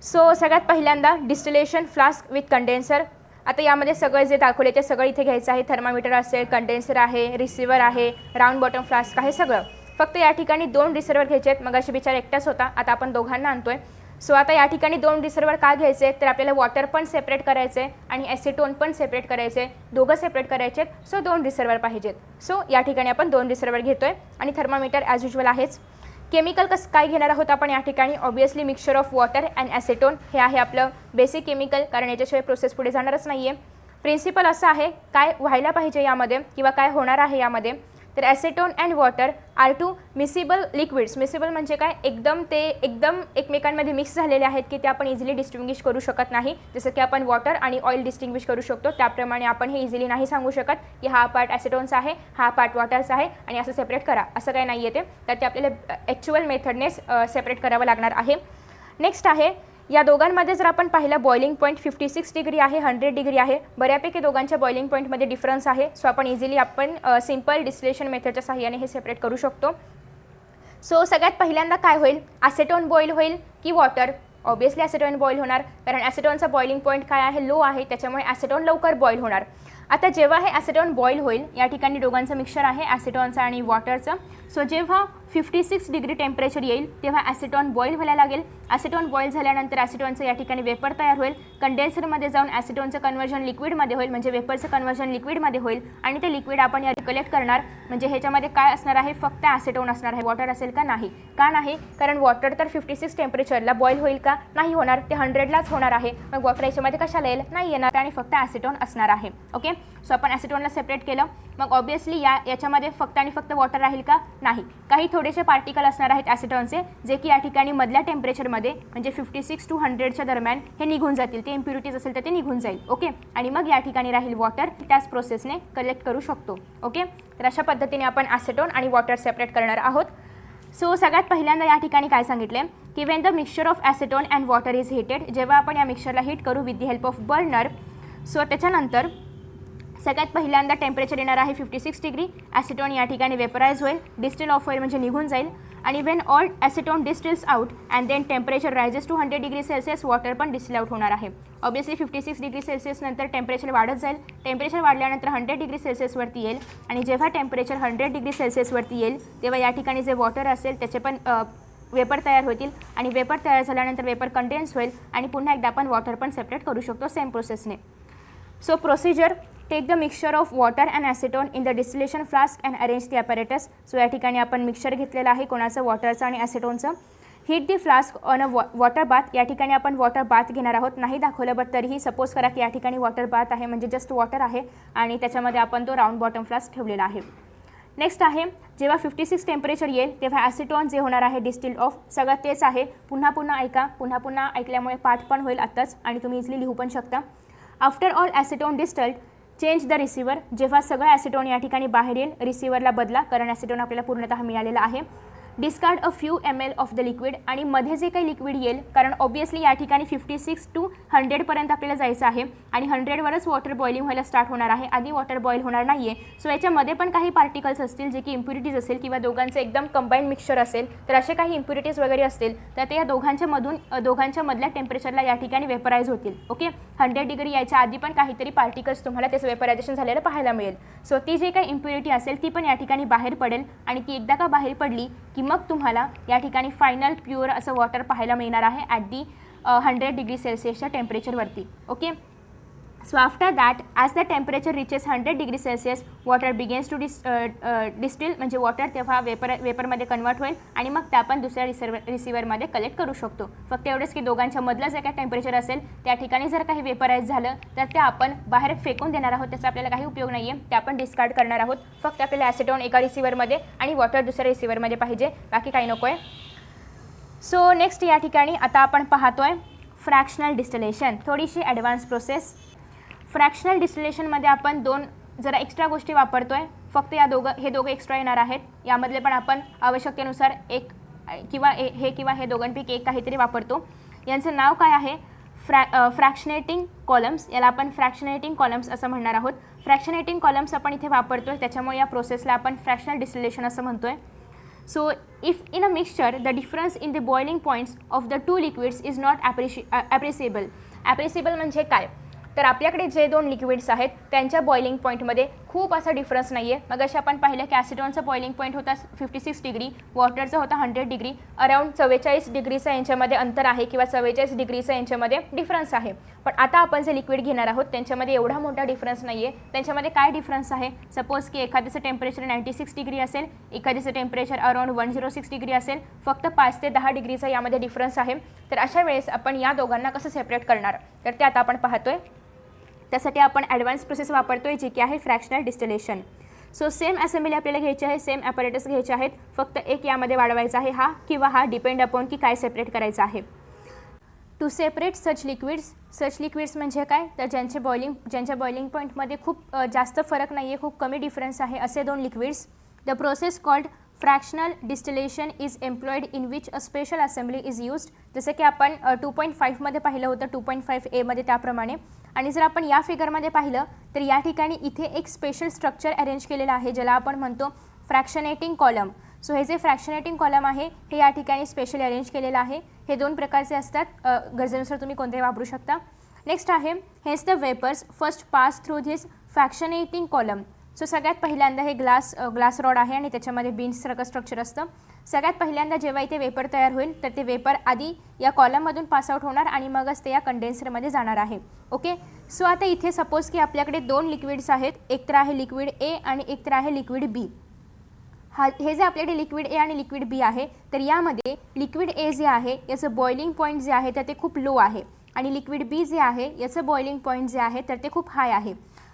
सो सगळ्यात पहिल्यांदा डिस्टिलेशन फ्लास्क विथ कंडेन्सर. आता यामध्ये सगळं जे दाखवले ते सगळं इथे घ्यायचं आहे. थर्मामीटर असेल, कंडेन्सर आहे, रिसिव्हर आहे, राऊंड बॉटम फ्लास्क आहे, सगळं. फक्त या ठिकाणी 2 रिसिव्हर घ्यायचे आहेत. मगाशी बिचार एकटाच होता, आता आपण दोघांना आणतो आहे. सो आता या ठिकाणी 2 रिसिव्हर का घ्यायचे, तर आपल्याला वॉटर पण सेपरेट करायचे आणि ॲसिटोन पण सेपरेट करायचे, दोघं सेपरेट करायचे. सो 2 रिसिव्हर पाहिजेत. सो या ठिकाणी आपण 2 रिसिव्हर घेतो आहे, आणि थर्मामीटर ॲज युजल आहेच. केमिकल कसं काय घेणार आहोत आपण या ठिकाणी, obviously mixture of water and acetone हे आहे आपलं बेसिक केमिकल, कारण याच्याशिवाय प्रोसेस पुढे जाणारच नाही आहे. प्रिन्सिपल असं आहे, काय व्हायला पाहिजे यामध्ये किंवा काय होणार आहे यामध्ये, तर acetone and water are two miscible liquids. Miscible म्हणजे काय, एकदम एकमेकांमध्ये मिक्स झालेले आहेत की ते आपण इझिली डिस्टिंग्विश करू शकत नाही. जसं की आपण वॉटर आणि ऑइल डिस्टिंग्विश करू शकतो, त्याप्रमाणे आपण हे इझिली नाही सांगू शकत की हा पार्ट ॲसिटोनचा आहे, हा पार्ट वॉटरचा आहे, आणि असं सेपरेट करा, असं काही नाही येते. तर ते आपल्याला ॲक्च्युअल मेथडनेच सेपरेट करावं लागणार आहे. नेक्स्ट आहे, या दोघांमध्ये जर आपण पाहिलं बॉइलिंग पॉईंट 56 डिग्री आहे, 100 डिग्री आहे. बऱ्यापैकी दोघांच्या बॉइलिंग पॉईंटमध्ये डिफरन्स आहे. सो आपण इझिली सिम्पल डिस्टिलेशन मेथडच्या सहाय्याने हे सेपरेट करू शकतो. सो सगळ्यात पहिल्यांदा काय होईल, ॲसिटोन बॉईल होईल की वॉटर. ऑब्वियसली ॲसिटोन बॉईल होणार, कारण ॲसिटोनचा बॉइलिंग पॉईंट काय आहे, लो आहे, त्याच्यामुळे ॲसिटोन लवकर बॉईल होणार. आता जेव्हा हे ॲसिटोन बॉईल होईल, या ठिकाणी दोघांचं मिक्सचर आहे ॲसिटोनचं आणि वॉटरचं. सो जेव्हा 56 डिग्री टेम्परेचर येईल तेव्हा ॲसिटोन बॉईल व्हायला लागेल. ॲसिटोन बॉईल झाल्यानंतर ॲसिटोनचं या ठिकाणी वेपर तयार होईल. कंडेन्सरमध्ये जाऊन ॲसिटोनचं कन्वर्जन लिक्विडमध्ये होईल, म्हणजे वेपरचं कन्वर्जन लिक्विडमध्ये होईल, आणि ते लिक्विड आपण या कलेक्ट करणार. म्हणजे ह्याच्यामध्ये काय असणार आहे, फक्त ॲसिटोन असणार आहे, वॉटर असेल का नाही. का नाही, कारण वॉटर तर 56 टेम्परेचरला बॉईल होईल का, नाही होणार, ते 100लाच होणार आहे. मग वॉटर याच्यामध्ये कशाला येईल, नाही येणार, आणि फक्त ॲसिटोन असणार आहे. ओके, सो आपण ॲसिटोनला सेपरेट केलं. मग ऑब्वियसली याच्यामध्ये फक्त आणि फक्त वॉटर राहील का, नाही. काही थोडेसे पार्टिकल असणार आहेत ॲसिटोनचे, जे की या ठिकाणी मधल्या टेम्परेचरमध्ये म्हणजे 56 to 100च्या दरम्यान हे निघून जातील. ते इम्प्युरिटीज असेल तर ते निघून जाईल. ओके, आणि मग या ठिकाणी राहील वॉटर, त्याच प्रोसेसने कलेक्ट करू शकतो. ओके, तर अशा पद्धतीने आपण ॲसिटोन आणि वॉटर सेपरेट करणार आहोत. सो सगळ्यात पहिल्यांदा या ठिकाणी काय सांगितले की when the mixture of acetone and water is heated, जेव्हा आपण या मिक्सचरला हीट करू with the help of burner. So त्याच्यानंतर सगळ्यात पहिल्यांदा टेम्परेचर येणार आहे 56 डिग्री. ॲसिटोन या ठिकाणी वेपराइज होईल, डिस्टिल ऑफ होईल म्हणजे निघून जाईल. आणि when all acetone distils out and then temperature rises to 100 degree Celsius, water पण डिस्टिल आउट होणार आहे. ऑब्वियसली 56 डिग्री सेल्सिअस नंतर टेम्परेचर वाढत जाईल. टेम्परेचर वाढल्यानंतर 100 डिग्री सेल्सिअसवरती येईल, आणि जेव्हा टेम्परेचर 100 डिग्री सेल्सिअसवरती येईल तेव्हा या ठिकाणी जे वॉटर असेल त्याचे पण वेपर तयार होतील, आणि वेपर तयार झाल्यानंतर वेपर कंडेन्स होईल, आणि पुन्हा एकदा आपण वॉटर पण सेपरेट करू शकतो सेम प्रोसेसने. So procedure, take the mixture of water and acetone in the distillation flask and arrange the apparatus. So या ठिकाणी आपण मिक्सचर घेतलेलं आहे कोणाचं, वॉटरचं आणि ॲसिटोनचं. Heat the flask on a water bath. या ठिकाणी आपण वॉटर बाथ घेणार आहोत, नाही दाखवलं बट तरीही सपोज करा की या ठिकाणी वॉटर बाथ आहे, म्हणजे जस्ट वॉटर आहे, आणि त्याच्यामध्ये आपण तो राऊंड बॉटम फ्लास्क ठेवलेला आहे. नेक्स्ट आहे, जेव्हा 56 टेम्परेचर येईल तेव्हा ॲसिटोन जे होणार आहे डिस्टिल्ड ऑफ. सगळं तेच आहे, पुन्हा ऐका, पुन्हा ऐकल्यामुळे पाठ पण होईल आत्ताच, आणि तुम्ही इझिली लिहू पण शकता. After all acetone distilled, change the receiver. जेव्हा सगळं ॲसिटोन या ठिकाणी बाहेर येईल, रिसिव्हरला बदला, कारण ॲसिटोन आपल्याला पूर्णतः मिळालेला आहे. Discard a few ml of the liquid, आणि मध्ये जे काही लिक्विड येईल, कारण ऑब्वियसली या ठिकाणी 56 to 100पर्यंत आपल्याला जायचं आहे आणि 100वरच वॉटर बॉइलिंग व्हायला स्टार्ट होणार आहे, आधी वॉटर बॉईल होणार नाही आहे. सो याच्यामध्ये पण काही पार्टिकल्स असतील जे की इम्प्युरिटीज असेल किंवा दोघांचं एकदम कंबाईंड मिक्सचर असेल, तर असे काही इम्प्युरिटीज वगैरे असतील तर ते या दोघांच्या मधल्या टेम्परेचरला या ठिकाणी वेपराईज होतील. ओके, 100 डिग्री यायच्या आधी पण काहीतरी पार्टिकल्स तुम्हाला त्याचं वेपरायझेशन झालेलं पाहायला मिळेल. सो ती जे काही इम्प्युरिटी असेल ती पण या ठिकाणी बाहेर पडेल, आणि ती एकदा का बाहेर पडली की मग तुम्हाला या ठिकाणी फायनल प्युअर असं वॉटर पाहायला मिळणार आहे ॲट दी 100 डिग्री सेल्सिअसच्या टेम्परेचरवरती. Okay, so after that as the temperature reaches 100 degree Celsius water begins to distil, म्हणजे वॉटर तेव्हा वेपरमध्ये कन्वर्ट होईल आणि मग ते आपण दुसऱ्या रिसिव्हरमध्ये कलेक्ट करू शकतो. फक्त एवढंच की दोघांच्या मधलं जे काही टेम्परेचर असेल त्या ठिकाणी जर काही वेपराईज झालं तर ते आपण बाहेर फेकून देणार आहोत, त्याचा आपल्याला काही उपयोग नाही आहे, ते आपण डिस्कार्ड करणार आहोत. फक्त आपल्याला ॲसिटोन एका रिसिव्हरमध्ये आणि वॉटर दुसऱ्या रिसिव्हरमध्ये पाहिजे, बाकी काही नको आहे. सो नेक्स्ट या ठिकाणी आता आपण पाहतोय फ्रॅक्शनल डिस्टिलेशन, थोडीशी ॲडव्हान्स प्रोसेस. फ्रॅक्शनल डिस्टिलेशनमध्ये आपण दोन जरा एक्स्ट्रा गोष्टी वापरतोय, फक्त हे दोघं एक्स्ट्रा येणार आहेत. यामधले पण आपण आवश्यकतेनुसार एक किंवा हे दोघांपैकी एक काहीतरी वापरतो. यांचं नाव काय आहे? फ्रॅक्शनेटिंग कॉलम्स. याला आपण फ्रॅक्शनेटिंग कॉलम्स असं म्हणणार आहोत. फ्रॅक्शनेटिंग कॉलम्स आपण इथे वापरतोय, त्याच्यामुळे या प्रोसेसला आपण फ्रॅक्शनल डिस्टिलेशन असं म्हणतोय. So if in a mixture the difference in the boiling points of the two liquids is not appreciable म्हणजे काय? तर आपल्याकडे जे दोन लिक्विड्स आहेत त्यांच्या बॉइलिंग पॉईंटमध्ये खूप असा डिफरन्स नाही आहे. मग असे आपण पाहिलं की ॲसिटॉनचा बॉइलिंग पॉईंट होता 56 डिग्री, वॉटरचा होता 100 डिग्री, अराउंड 44 डिग्रीचा यांच्यामध्ये अंतर आहे किंवा 44 डिग्रीचा यांच्यामध्ये डिफरन्स आहे. पण आता आपण जे लिक्विड घेणार आहोत त्यांच्यामध्ये एवढा मोठा डिफरन्स नाही आहे. त्यांच्यामध्ये काय डिफरन्स आहे? सपोज की एखाद्याचं टेम्परेचर 96 डिग्री असेल, एखाद्याचं टेम्परेचर अराउंड 106 डिग्री असेल, फक्त 5 ते 10 डिग्रीचा यामध्ये डिफरन्स आहे. तर अशा वेळेस आपण या दोघांना कसं सेपरेट करणार, तर ते आता आपण पाहतोय. त्यासाठी आपण ॲडव्हान्स प्रोसेस वापरतोय जी की आहे fractional distillation. So same assembly आपल्याला घ्यायची आहे, सेम ॲपरेटस घ्यायचे आहेत, फक्त एक यामध्ये वाढवायचा आहे हा किंवा हा, डिपेंड अपॉन की काय सेपरेट करायचं आहे. टू सेपरेट सच लिक्विड्स म्हणजे काय? तर ज्यांच्या बॉइलिंग पॉईंटमध्ये खूप जास्त फरक नाही आहे, खूप कमी डिफरन्स आहे, असे दोन liquids. The process called fractional distillation is employed in which a special assembly is used. जसं की आपण 2.5मध्ये पाहिलं होतं, 2.5A त्याप्रमाणे. आणि जर आपण या फिगरमध्ये पाहिलं तर या ठिकाणी इथे एक स्पेशल स्ट्रक्चर अरेंज केलेलं आहे ज्याला आपण म्हणतो फ्रॅक्शनेटिंग कॉलम. सो हे जे फ्रॅक्शनेटिंग कॉलम आहे हे या ठिकाणी स्पेशली अरेंज केलेलं आहे. हे दोन प्रकारचे असतात, गरजेनुसार तुम्ही कोणतेही वापरू शकता. नेक्स्ट आहे has the vapours first pass through this fractionating column. So सगळ्यात पहिल्यांदा हे ग्लास रॉड आहे आणि त्याच्यामध्ये बीन्ससारखं स्ट्रक्चर असतं. सगळ्यात पहिल्यांदा जेव्हा इथे वेपर तयार होईल तर ते वेपर आधी या कॉलममधून पासआउट होणार आणि मगच ते या कंडेन्सरमध्ये जाणार आहे. ओके, सो आता इथे सपोज की आपल्याकडे दोन लिक्विड्स आहेत, एक तर आहे लिक्विड ए आणि एक तर आहे लिक्विड बी. हे जे आपल्याकडे लिक्विड ए आणि लिक्विड बी आहे तर यामध्ये लिक्विड ए जे आहे याचं बॉइलिंग पॉईंट जे आहे तर ते खूप लो आहे आणि लिक्विड बी जे आहे याचं बॉइलिंग पॉईंट जे आहे तर ते खूप हाय आहे.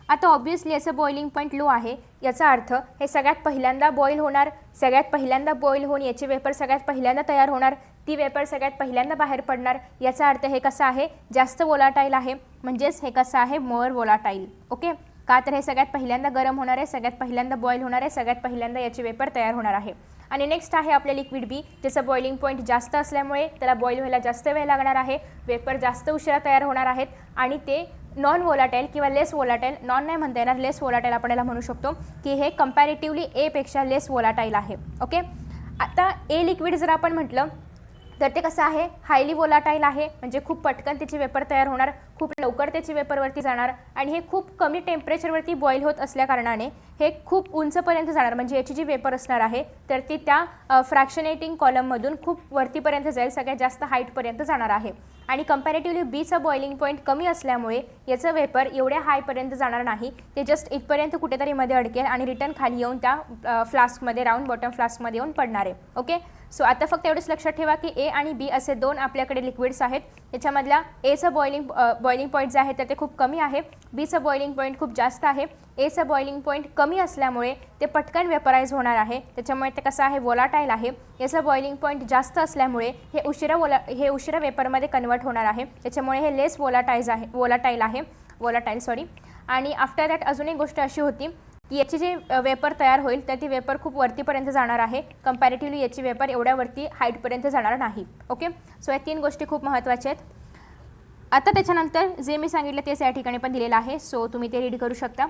आता ऑब्व्हियसली याचं बॉइलिंग पॉईंट लो आहे, याचा अर्थ हे सगळ्यात पहिल्यांदा बॉईल होणार, सगळ्यात पहिल्यांदा बॉईल होऊन याचे वेपर सगळ्यात पहिल्यांदा तयार होणार, ती वेपर सगळ्यात पहिल्यांदा बाहेर पडणार. याचा अर्थ हे कसं आहे? जास्त वोलाटाईल आहे, म्हणजेच हे कसं आहे? मोर वोलाटाईल. ओके, का तर हे सगळ्यात पहिल्यांदा गरम होणार आहे, सगळ्यात पहिल्यांदा बॉईल होणार आहे, सगळ्यात पहिल्यांदा याचे वेपर तयार होणार आहे. आणि नेक्स्ट आहे आपले लिक्विड बी, ज्याचं बॉइलिंग पॉईंट जास्त असल्यामुळे त्याला बॉईल व्हायला जास्त वेळ लागणार आहे, वेपर जास्त उशिरा तयार होणार आहेत आणि ते नॉन वोलाटाईल किंवा लेस वोलाटाईल, नॉन नाही म्हणता येणार, लेस वोलाटाईल आपण याला म्हणू शकतो की हे कंपॅरेटिव्हली एपेक्षा लेस वोलाटाईल आहे. ओके, आता ए लिक्विड जर आपण म्हटलं तर ते कसं आहे? हायली वोलाटाईल आहे, म्हणजे खूप पटकन त्याची वेपर तयार होणार, खूप लवकर त्याची वेपरवरती जाणार आणि हे खूप कमी टेम्परेचरवरती बॉईल होत असल्याकारणाने हे खूप उंचपर्यंत जाणार, म्हणजे याची जी वेपर असणार आहे तर ती त्या फ्रॅक्शनेटिंग कॉलममधून खूप वरतीपर्यंत जाईल, सगळ्यात जास्त हाईटपर्यंत जाणार आहे. आणि कंपॅरेटिव्हली बीचं बॉइलिंग पॉईंट कमी असल्यामुळे याचं वेपर एवढ्या हायपर्यंत जाणार नाही, ते जस्ट इथपर्यंत कुठेतरी मध्ये अडकेल आणि रिटर्न खाली येऊन त्या फ्लास्कमध्ये राऊंड बॉटम फ्लास्कमध्ये येऊन पडणार आहे. ओके, सो आता फक्त एवढंच लक्षात ठेवा की ए आणि बी असे दोन आपल्याकडे लिक्विड्स आहेत. याच्यामधल्या एचं बॉइलिंग पॉईंट जे आहे तर ते खूप कमी आहे, बीचं बॉइलिंग पॉईंट खूप जास्त आहे. एचं बॉइलिंग पॉईंट कमी असल्यामुळे ते पटकन वेपराईज होणार आहे, त्याच्यामुळे ते कसं आहे? वोलाटाईल आहे. याचं बॉइलिंग पॉईंट जास्त असल्यामुळे हे उशिरा वेपरमध्ये कन्वर्ट होणार आहे, त्याच्यामुळे हे लेस वोलाटाईल आहे. आणि आफ्टर दॅट अजून एक गोष्ट अशी होती की याची जे वेपर तयार होईल तर ती वेपर खूप वरतीपर्यंत जाणार आहे, कंपॅरेटिव्हली याची वेपर एवढ्या वरती हाईटपर्यंत जाणार नाही. ओके, सो या 3 गोष्टी खूप महत्त्वाच्या आहेत. आता त्याच्यानंतर जे मी सांगितलं तेच या ठिकाणी पण दिलेलं आहे, सो तुम्ही ते रीड करू शकता.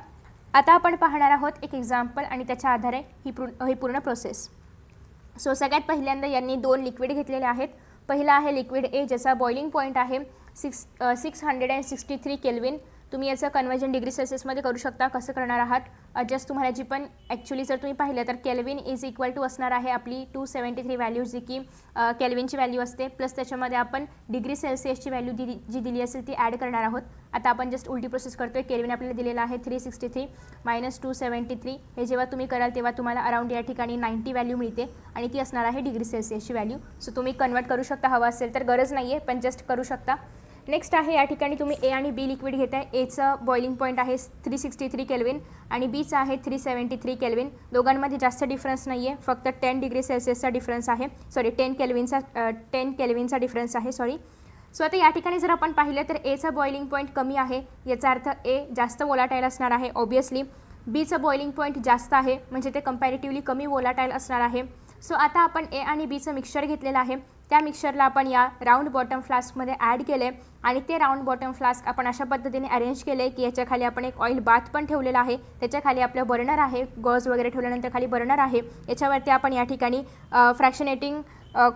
आता आपण पाहणार आहोत एक एक्झाम्पल आणि त्याच्या आधारे ही पूर्ण प्रोसेस. सो सगळ्यात पहिल्यांदा यांनी 2 लिक्विड घेतलेले आहेत. पहिला आहे लिक्विड ए, ज्याचा बॉइलिंग पॉईंट आहे 663 केल्विन. तुम्ही याचं कन्वर्जन डिग्री सेल्सियसमध्ये करू शकता. कसं करणार आहात, जस्ट तुम्हाला जी पण ॲक्च्युली जर तुम्ही पाहिलं तर केल्विन इज इक्वल टू असणार आहे आपली 273 व्हॅल्यू, जी की केल्विनची व्हॅल्यू असते, प्लस त्याच्यामध्ये आपण डिग्री सेल्सियसची व्हॅल्यू जी दिली असेल ती ॲड करणार आहोत. आता आपण जस्ट उलटी प्रोसेस करतोय. केल्विन आपल्याला दिलेला आहे 363 मायनस 273. हे जेव्हा तुम्ही कराल तेव्हा तुम्हाला अराउंड या ठिकाणी 90 व्हॅल्यू मिळते आणि ती असणार आहे डिग्री सेल्सियसची व्हॅल्यू. सो तुम्ही कन्वर्ट करू शकता, हवं असेल तर, गरज नाही आहे पण जस्ट करू शकता. नेक्स्ट आहे या ठिकाणी तुम्ही ए आणि बी लिक्विड घेताय. एचं बॉइलिंग पॉईंट आहे 363 केल्विन आणि बीचा आहे 373 केल्विन. दोघांमध्ये जास्त डिफरन्स नाही आहे, फक्त 10 डिग्री सेल्सियसचा डिफरन्स आहे, सॉरी 10 केल्विनचा डिफरन्स आहे, सॉरी. सो आता या ठिकाणी जर आपण पाहिलं तर एचा बॉइलिंग पॉईंट कमी आहे, याचा अर्थ ए जास्त वोलाटाईल असणार आहे ऑब्वियसली. बीचं बॉइलिंग पॉईंट जास्त आहे म्हणजे ते कंपॅरेटिव्हली कमी वोलाटाईल असणार आहे. सो आता आपण ए आणि बीचं मिक्सचर घेतलेलं आहे. त्या मिक्सचरला आपण या राऊंड बॉटम फ्लास्कमध्ये ॲड केले आणि ते राऊंड बॉटम फ्लास्क आपण अशा पद्धतीने अरेंज केले की याच्या खाली आपण एक ऑइल बाथ पण ठेवलेला आहे. त्याच्या खाली आपलं बर्नर आहे, गॉज वगैरे ठेवल्यानंतर खाली बर्नर आहे. याच्यावरती आपण या ठिकाणी फ्रॅक्शनेटिंग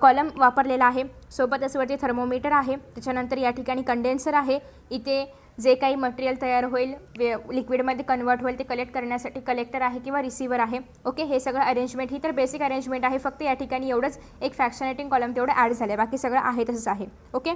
कॉलम वापरलेला आहे. सोबतच वरती थर्मोमीटर आहे. त्याच्यानंतर या ठिकाणी कंडेन्सर आहे. इथे जे काही मटेरियल तयार होईल, लिक्विडमध्ये कन्वर्ट होईल, ते कलेक्ट करण्यासाठी कलेक्टर आहे किंवा रिसिव्हर आहे. ओके, हे सगळं अरेंजमेंट, ही तर बेसिक अरेंजमेंट आहे. फक्त या ठिकाणी एवढंच एक फ्रॅक्शनेटिंग कॉलम तेवढं ॲड झालं आहे, बाकी सगळं आहे तसंच आहे. ओके,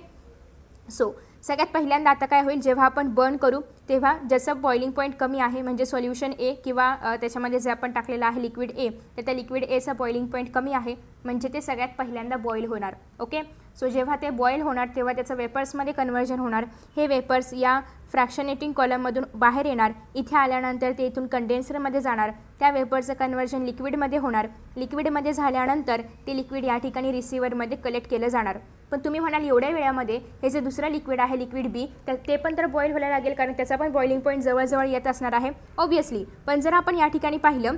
सो सगळ्यात पहिल्यांदा आता काय होईल, जेव्हा आपण बर्न करू तेव्हा ज्याचं बॉइलिंग पॉईंट कमी आहे म्हणजे सोल्युशन ए किंवा त्याच्यामध्ये जे आपण टाकलेलं आहे लिक्विड ए, तर त्या लिक्विड एचा बॉइलिंग पॉईंट कमी आहे म्हणजे ते सगळ्यात पहिल्यांदा बॉईल होणार. ओके, सो जेव्हा ते बॉईल होणार तेव्हा त्याचं वेपर्समध्ये कन्वर्जन होणार. हे वेपर्स या फ्रॅक्शनेटिंग कॉलममधून बाहेर येणार. इथे आल्यानंतर ते इथून कंडेन्सरमध्ये जाणार. त्या वेपरचं कन्वर्जन लिक्विडमध्ये होणार. लिक्विडमध्ये झाल्यानंतर ते लिक्विड या ठिकाणी रिसिव्हरमध्ये कलेक्ट केलं जाणार. पण तुम्ही म्हणाल एवढ्या वेळामध्ये हे जे दुसरं लिक्विड आहे लिक्विड बी, तर ते पण तर बॉईल व्हायला लागेल कारण त्याचा पण बॉइलिंग पॉईंट जवळजवळ येत असणार आहे ऑब्वियसली. पण जर आपण या ठिकाणी पाहिलं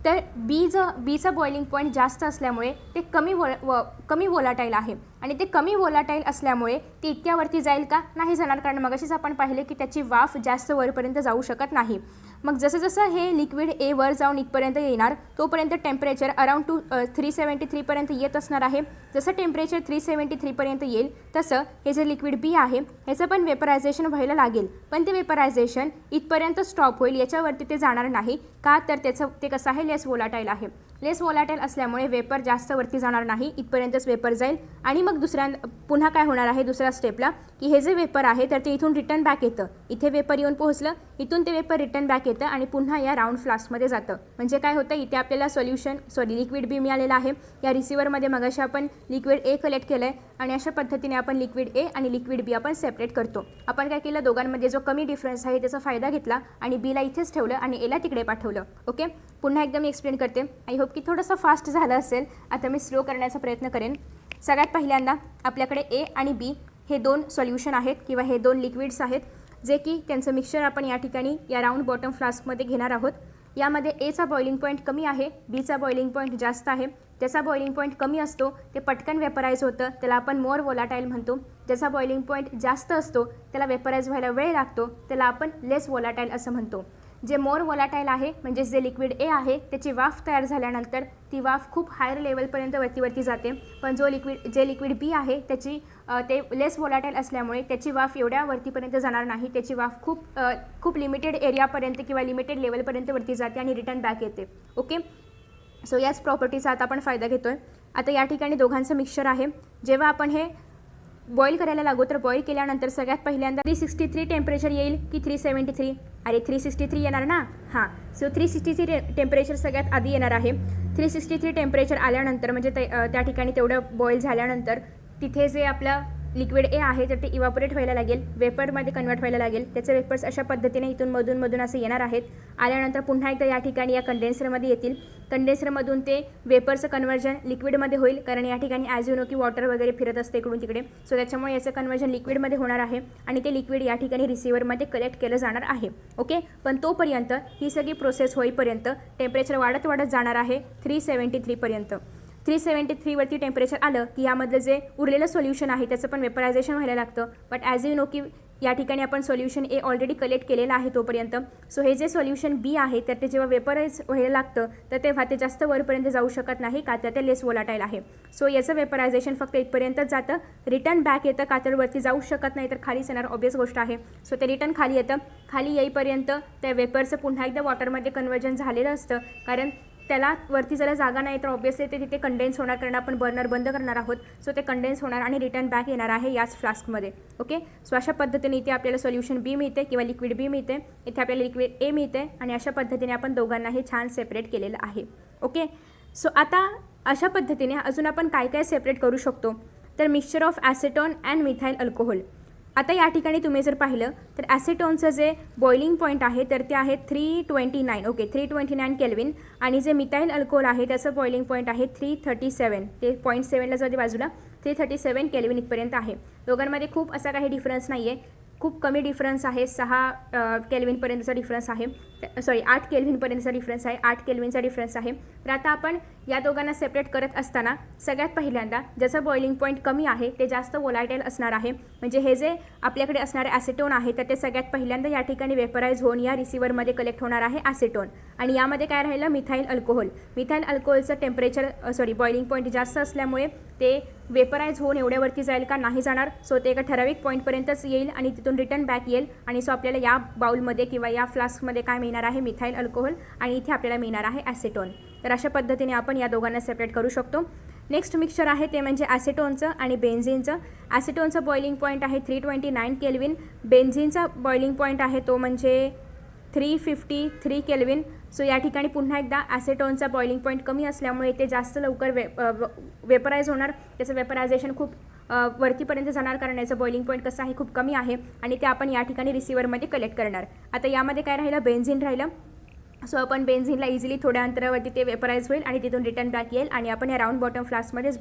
तर बीचं बॉइलिंग पॉईंट जास्त असल्यामुळे ते कमी वोलाटाईल आहे आणि ते कमी वोलाटाईल असल्यामुळे ते इतक्यावरती जाईल का, नाही जाणार, कारण मगाशीच आपण पाहिले की त्याची वाफ जास्त वरपर्यंत जाऊ शकत नाही. मग जसं जसं हे लिक्विड ए वर जाऊन इथपर्यंत येणार तोपर्यंत टेम्परेचर अराउंड 373 पर्यंत येत असणार आहे. जसं टेम्परेचर 373 पर्यंत येईल तसं हे जे लिक्विड बी आहे ह्याचं पण वेपरायझेशन व्हायला लागेल. पण ते वेपरायझेशन इथपर्यंत स्टॉप होईल, याच्यावरती ते जाणार नाही. का तर ते कसं आहे, लेस वोलाटाईल आहे. लेस वोलाटाईल असल्यामुळे वेपर जास्त वरती जाणार नाही, इथपर्यंतच वेपर जाईल. आणि मग पुन्हा काय होणार आहे दुसऱ्या स्टेपला, की हे जे वेपर आहे तर ते इथून रिटर्न बॅक येतं. इथे वेपर येऊन पोहोचलं, इथून ते वेपर रिटर्न बॅक येतं आणि पुन्हा या राऊंड फ्लास्कमध्ये जातं. म्हणजे काय होतं, इथे आपल्याला लिक्विड बी मिळालेलं आहे. या रिसिव्हरमध्ये मगाशी आपण लिक्विड ए कलेक्ट केलं आहे आणि अशा पद्धतीने आपण लिक्विड ए आणि लिक्विड बी आपण सेपरेट करतो. आपण काय केलं, दोघांमध्ये जो कमी डिफरन्स आहे त्याचा फायदा घेतला आणि बीला इथेच ठेवलं आणि एला तिकडे पाठवलं. ओके, पुन्हा एकदा मी एक्सप्लेन करते. आय होप की थोडंसं फास्ट झालं असेल. आता मी स्लो करण्याचा प्रयत्न करेन. सगळ्यात पहिल्यांदा आपल्याकडे ए आणि बी हे 2 सोल्युशन आहेत किंवा हे 2 लिक्विड्स आहेत, जे की त्यांचं मिक्सचर आपण या ठिकाणी या राऊंड बॉटम फ्लास्कमध्ये घेणार आहोत. यामध्ये एचा बॉइलिंग पॉईंट कमी आहे, बीचा बॉइलिंग पॉईंट जास्त आहे. ज्याचा बॉइलिंग पॉईंट कमी असतो ते पटकन वेपराईज होतं, त्याला आपण मोर वोलाटाईल म्हणतो. ज्याचा बॉइलिंग पॉईंट जास्त असतो त्याला वेपराईज व्हायला वेळ लागतो, त्याला आपण लेस वोलाटाईल असं म्हणतो. जे मोर वोलाटाईल आहे म्हणजे जे लिक्विड ए आहे त्याची वाफ तयार झाल्यानंतर ती वाफ खूप हायर लेवलपर्यंत वरती जाते. पण जे लिक्विड बी आहे त्याची ते लेस वोलाटाईल असल्यामुळे त्याची वाफ एवढ्या वरतीपर्यंत जाणार नाही. त्याची वाफ खूप लिमिटेड एरियापर्यंत किंवा लिमिटेड लेवलपर्यंत वरती जाते आणि रिटर्न बॅक येते. ओके, सो याच प्रॉपर्टीचा आता आपण फायदा घेतो आहे. आता या ठिकाणी दोघांचं मिक्सचर आहे. जेव्हा आपण हे बॉईल करायला लागू तर बॉईल केल्यानंतर सगळ्यात पहिल्यांदा 363 टेम्परेचर येईल की 373, अरे 363 येणार ना. हां, सो 363 टेम्परेचर सगळ्यात आधी येणार आहे. 363 टेम्परेचर आल्यानंतर म्हणजे त्या ठिकाणी तेवढं बॉईल झाल्यानंतर तिथे जे आपलं लिक्विड ए आहे तर ते इव्हापोरेट व्हायला लागेल, वेपरमध्ये कन्वर्ट व्हायला लागेल. त्याचे वेपर्स अशा पद्धतीने इथून मधून असे येणार आहेत. आल्यानंतर पुन्हा एकदा या ठिकाणी या कंडेन्सरमध्ये येतील. कंडेन्सरमधून ते वेपर्सचं कन्वर्जन लिक्विडमध्ये होईल, कारण या ठिकाणी ॲज यू नो की वॉटर वगैरे फिरत असते इकडून तिकडे. सो त्याच्यामुळे याचं कन्वर्जन लिक्विडमध्ये होणार आहे आणि ते लिक्विड या ठिकाणी रिसिव्हरमध्ये कलेक्ट केलं जाणार आहे. ओके, पण तोपर्यंत ही सगळी प्रोसेस होईपर्यंत टेम्परेचर वाढत जाणार आहे 373 पर्यंत. 373 वरती टेम्परेचर आलं की यामधलं जे उरलेलं सोल्युशन आहे त्याचं पण वेपरायझेशन व्हायला लागतं. बट ॲज यू नो की या ठिकाणी आपण सोल्युशन ए ऑलरेडी कलेक्ट केलेलं आहे तोपर्यंत. सो हे जे सोल्युशन बी आहे तर ते जेव्हा वेपराईज व्हायला लागतं तर तेव्हा ते जास्त वरपर्यंत जाऊ शकत नाही का तर ते लेस वोलाटाईल आहे. सो याचं वेपरायझेशन फक्त इथपर्यंतच जातं, रिटर्न बॅक येतं का तर वरती जाऊ शकत नाही तर खालीच येणार, ऑब्वियस गोष्ट आहे. सो ते रिटर्न खाली येतं. खाली येईपर्यंत त्या वेपरचं पुन्हा एकदा वॉटरमध्ये कन्वर्जन झालेलं असतं, कारण त्याला वरती जरा जागा नाही तर ऑब्वियसली ते तिथे कंडेन्स होणार, कारण आपण बर्नर बंद करणार आहोत. सो ते कंडेन्स होणार आणि रिटर्न बॅक येणार आहे याच फ्लास्कमध्ये. ओके, सो अशा पद्धतीने इथे आपल्याला सोल्युशन बी मिळते किंवा लिक्विड बी मिळते, इथे आपल्याला लिक्विड ए मिळते आणि अशा पद्धतीने आपण दोघांनाही छान सेपरेट केलेलं आहे. ओके, सो आता अशा पद्धतीने अजून आपण काय काय सेपरेट करू शकतो तर mixture of acetone and methyl alcohol. आता या ठिकाणी तुम्ही जर पाहिलं तर ॲसेटोनचं जे बॉइलिंग पॉईंट आहे तर ते आहे 329. ओके, 329 केल्विन आणि जे मिथाईल अल्कोहोल आहे त्याचं बॉइलिंग पॉईंट आहे 337. ते 0.7ला जाते बाजूला, 337 केल्विन इथपर्यंत आहे. दोघांमध्ये खूप असा काही डिफरन्स नाही आहे, खूप कमी डिफरन्स आहे. 6 केल्विनपर्यंतचा डिफरन्स आहे, 8 केल्विनपर्यंतचा डिफरन्स आहे, 8 केल्विनचा डिफरन्स आहे. तर आता आपण या दोघांना सेपरेट करत असताना सगळ्यात पहिल्यांदा ज्याचं बॉइलिंग पॉईंट कमी आहे ते जास्त वोलाटाईल असणार आहे. म्हणजे हे जे आपल्याकडे असणारे ॲसेटोन आहे तर ते सगळ्यात पहिल्यांदा या ठिकाणी वेपराईज होऊन या रिसिव्हरमध्ये कलेक्ट होणार आहे ॲसेटोन. आणि यामध्ये काय राहिलं, मिथाईल अल्कोहोल. मिथाईल अल्कोहोलचं टेम्परेचर बॉइलिंग पॉईंट जास्त असल्यामुळे ते वेपराईज होऊन एवढ्यावरती जाईल का, नाही जाणार. सो ते एका ठराविक पॉईंटपर्यंतच येईल आणि तिथून रिटर्न बॅक येईल. आणि सो आपल्याला या बाउलमध्ये किंवा या फ्लास्कमध्ये काय मिळणार आहे, मिथाईल अल्कोहोल आणि इथे आपल्याला मिळणार आहे ॲसेटोन. तर अशा पद्धतीने आपण या दोघांना सेपरेट करू शकतो. नेक्स्ट मिक्सचर आहे ते म्हणजे ॲसेटोनचं आणि बेन्झिनचं. ॲसेटोनचं बॉइलिंग पॉईंट आहे 329 केल्विन, बेन्झिनचा बॉइलिंग पॉईंट आहे तो म्हणजे 353 केल्विन. सो या ठिकाणी पुन्हा एकदा ॲसेटोनचा बॉइलिंग पॉईंट कमी असल्यामुळे ते जास्त लवकर वेपराईज होणार, त्याचं वेपरायझेशन खूप वरतीपर्यंत जाणार, कारण याचं बॉइलिंग पॉईंट कसं आहे, खूप कमी आहे आणि ते आपण या ठिकाणी रिसिव्हरमध्ये कलेक्ट करणार. आता यामध्ये काय राहिलं, बेन्झिन राहिलं. सो आपण बेन्झिनला इझिली थोड्या अंतरावरती ते वेपराईज होईल आणि तिथून रिटर्न बॅक येईल आणि आपण या राऊंड बॉटम फ्लास्कमध्येच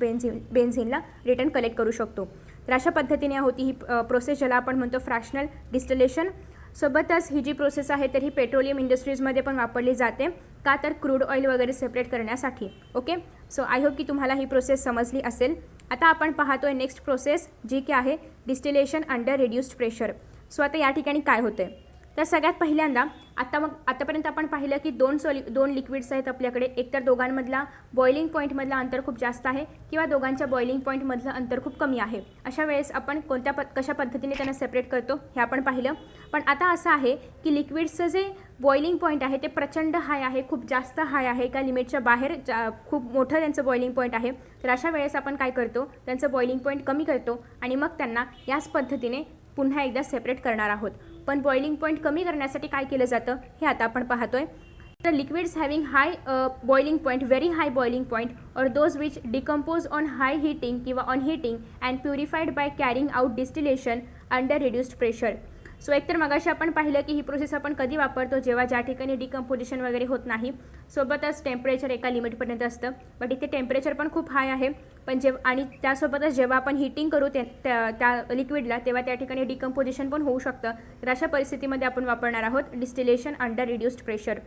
बेन्झिनला रिटर्न कलेक्ट करू शकतो. तर अशा पद्धतीने होती ही प्रोसेस, ज्याला आपण म्हणतो फ्रॅक्शनल डिस्टिलेशन. सोबतच ही जी प्रोसेस आहे तर ही पेट्रोलियम इंडस्ट्रीजमध्ये पण वापरली जाते, का तर क्रूड ऑइल वगैरे सेपरेट करण्यासाठी. ओके, सो आय होप की तुम्हाला ही प्रोसेस समजली असेल. आता आपण पाहतोय नेक्स्ट प्रोसेस जी की आहे distillation under reduced pressure. So आता या ठिकाणी काय होतं तर सगळ्यात पहिल्यांदा आतापर्यंत आपण पाहिलं की दोन लिक्विड्स आहेत आपल्याकडे. एकतर दोघांमधला बॉइलिंग पॉईंटमधला अंतर खूप जास्त आहे किंवा दोघांच्या बॉइलिंग पॉईंटमधलं अंतर खूप कमी आहे. अशा वेळेस आपण कशा पद्धतीने त्यांना सेपरेट करतो हे आपण पाहिलं. पण आता असं आहे की लिक्विड्सचं जे बॉइलिंग पॉईंट आहे ते प्रचंड हाय आहे, खूप जास्त हाय आहे, का लिमिटच्या बाहेर खूप मोठं त्यांचं बॉइलिंग पॉईंट आहे. तर अशा वेळेस आपण काय करतो, त्यांचं बॉइलिंग पॉईंट कमी करतो आणि मग त्यांना याच पद्धतीने पुन्हा एकदा सेपरेट करणार आहोत. पण बॉइलिंग पॉईंट कमी करण्यासाठी काय केलं जातं हे आता आपण पाहतोय. तर liquids having high boiling point, very high boiling point और those which decompose on high heating किंवा on heating and purified by carrying out distillation under reduced pressure. So एकतर मगाशी आपण पाहिलं की ही प्रोसेस आपण कधी वापरतो, जेव्हा ज्या ठिकाणी डिकम्पोजिशन वगैरे होत नाही, सोबतच टेम्परेचर एका लिमिटपर्यंत असतं. बट इथे टेम्परेचर पण खूप हाय आहे, पण आणि त्यासोबतच जेव्हा आपण हीटिंग करू त्या लिक्विडला तेव्हा त्या ठिकाणी डिकम्पोजिशन पण होऊ शकतं. तर अशा परिस्थितीमध्ये आपण वापरणार आहोत distillation under reduced pressure.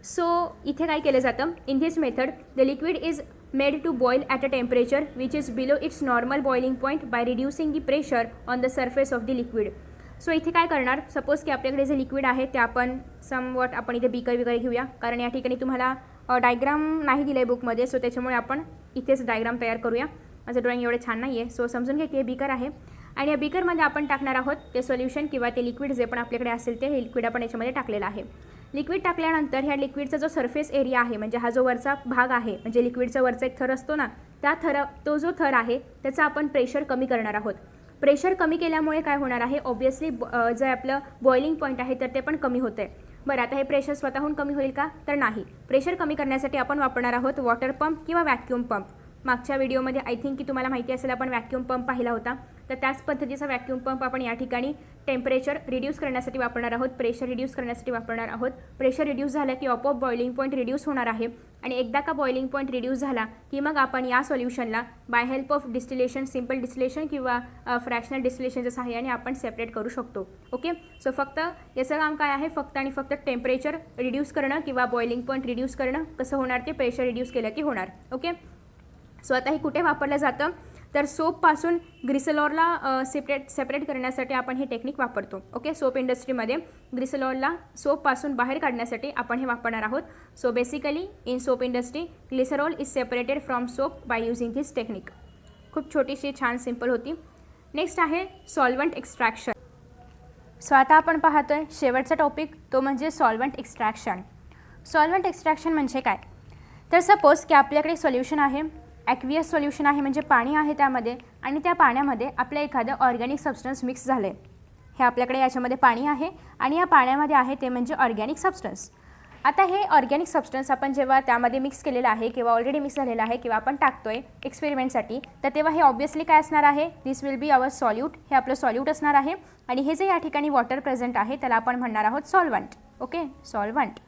So इथे काय केलं जातं, in this method the liquid is made to boil at a temperature which is below its normal boiling point by reducing the pressure on the surface of the liquid. So इथे काय करणार, suppose की आपल्याकडे जे liquid आहे ते आपण somewhat आपण इथे बीकर वगैरे घेऊया, कारण या ठिकाणी तुम्हाला डायग्राम नाही दिलं आहे बुकमध्ये. सो त्याच्यामुळे आपण इथेच डायग्राम तयार करूया. माझं ड्रॉइंग एवढं छान नाही आहे. सो समजून घ्या की हे बीकर आहे आणि या बीकरमध्ये आपण टाकणार आहोत ते सोल्युशन किंवा ते लिक्विड जे पण आपल्याकडे असेल ते लिक्विड आपण याच्यामध्ये टाकलेलं आहे. लिक्विड टाकल्यानंतर ह्या लिक्विडचा जो सरफेस एरिया आहे, म्हणजे हा जो वरचा भाग आहे, म्हणजे लिक्विडचा वरचा एक थर असतो ना, तो जो थर आहे त्याचा आपण प्रेशर कमी करणार आहोत. प्रेशर कमी केल्यामुळे काय होणार आहे, ऑब्व्हियसली जे आपलं बॉइलिंग पॉईंट आहे तर ते पण कमी होतं आहे. बरं, आता हे प्रेशर स्वतःहून कमी होईल का, तर नाही. प्रेशर कमी करण्यासाठी आपण वापरणार आहोत वॉटर पंप किंवा व्हॅक्यूम पंप. मागच्या व्हिडिओमध्ये आय थिंक की तुम्हाला माहिती असेल आपण व्हॅक्यूम पंप पाहिला होता. तर त्याच पद्धतीचा व्हॅक्यूम पंप आपण या ठिकाणी टेम्परेचर रिड्यूस करण्यासाठी वापरणार आहोत, प्रेशर रिड्यूस करण्यासाठी वापरणार आहोत. प्रेशर रिड्यूस झालं की आपोआप बॉइलिंग पॉईंट रिड्यूस होणार आहे आणि एकदा का बॉइलिंग पॉईंट रिड्यूस झाला की मग आपण या सोल्युशनला by help of distillation, simple distillation किंवा फ्रॅक्शनल डिस्टिलेशनच्या सहाय्याने आपण सेपरेट करू शकतो. ओके, सो फक्त याचं काम काय आहे, फक्त आणि फक्त टेम्परेचर रिड्यूस करणं किंवा बॉइलिंग पॉईंट रिड्यूस करणं. कसं होणार ते प्रेशर रिड्यूस केलं की होणार. ओके, सो आता हे कुठे वापरलं जातं तर सोपपासून ग्लिसरॉलला सेपरेट करण्यासाठी आपण हे टेक्निक वापरतो. ओके, सोप इंडस्ट्रीमध्ये ग्लिसरॉलला सोपपासून बाहेर काढण्यासाठी आपण हे वापरणार आहोत. So basically in soap industry glycerol is separated from soap by using this technique. खूप छोटीशी छान सिंपल होती. नेक्स्ट आहे सॉल्वंट एक्स्ट्रॅक्शन. सो आता आपण पाहतोय शेवटचा टॉपिक, तो म्हणजे सॉल्वंट एक्स्ट्रॅक्शन. सॉल्वंट एक्स्ट्रॅक्शन म्हणजे काय, तर सपोज की आपल्याकडे सोल्युशन आहे, ॲक्वियस सोल्युशन आहे म्हणजे पाणी आहे त्यामध्ये, आणि त्या पाण्यामध्ये आपलं एखादं ऑर्गॅनिक सबस्टन्स मिक्स झालं आहे. हे आपल्याकडे याच्यामध्ये पाणी आहे आणि या पाण्यामध्ये आहे ते म्हणजे ऑर्गॅनिक सबस्टन्स. आता हे ऑर्गॅनिक सबस्टन्स आपण जेव्हा त्यामध्ये मिक्स केलेलं आहे किंवा ऑलरेडी मिक्स झालेलं आहे किंवा आपण टाकतोय एक्सपेरिमेंटसाठी, तर तेव्हा हे ऑब्वियसली काय असणार आहे, दिस विल बी अवर सॉल्यूट. हे आपलं सॉल्यूट असणार आहे आणि हे जे या ठिकाणी वॉटर प्रेझेंट आहे त्याला आपण म्हणणार आहोत सॉल्वंट. Okay, solvent.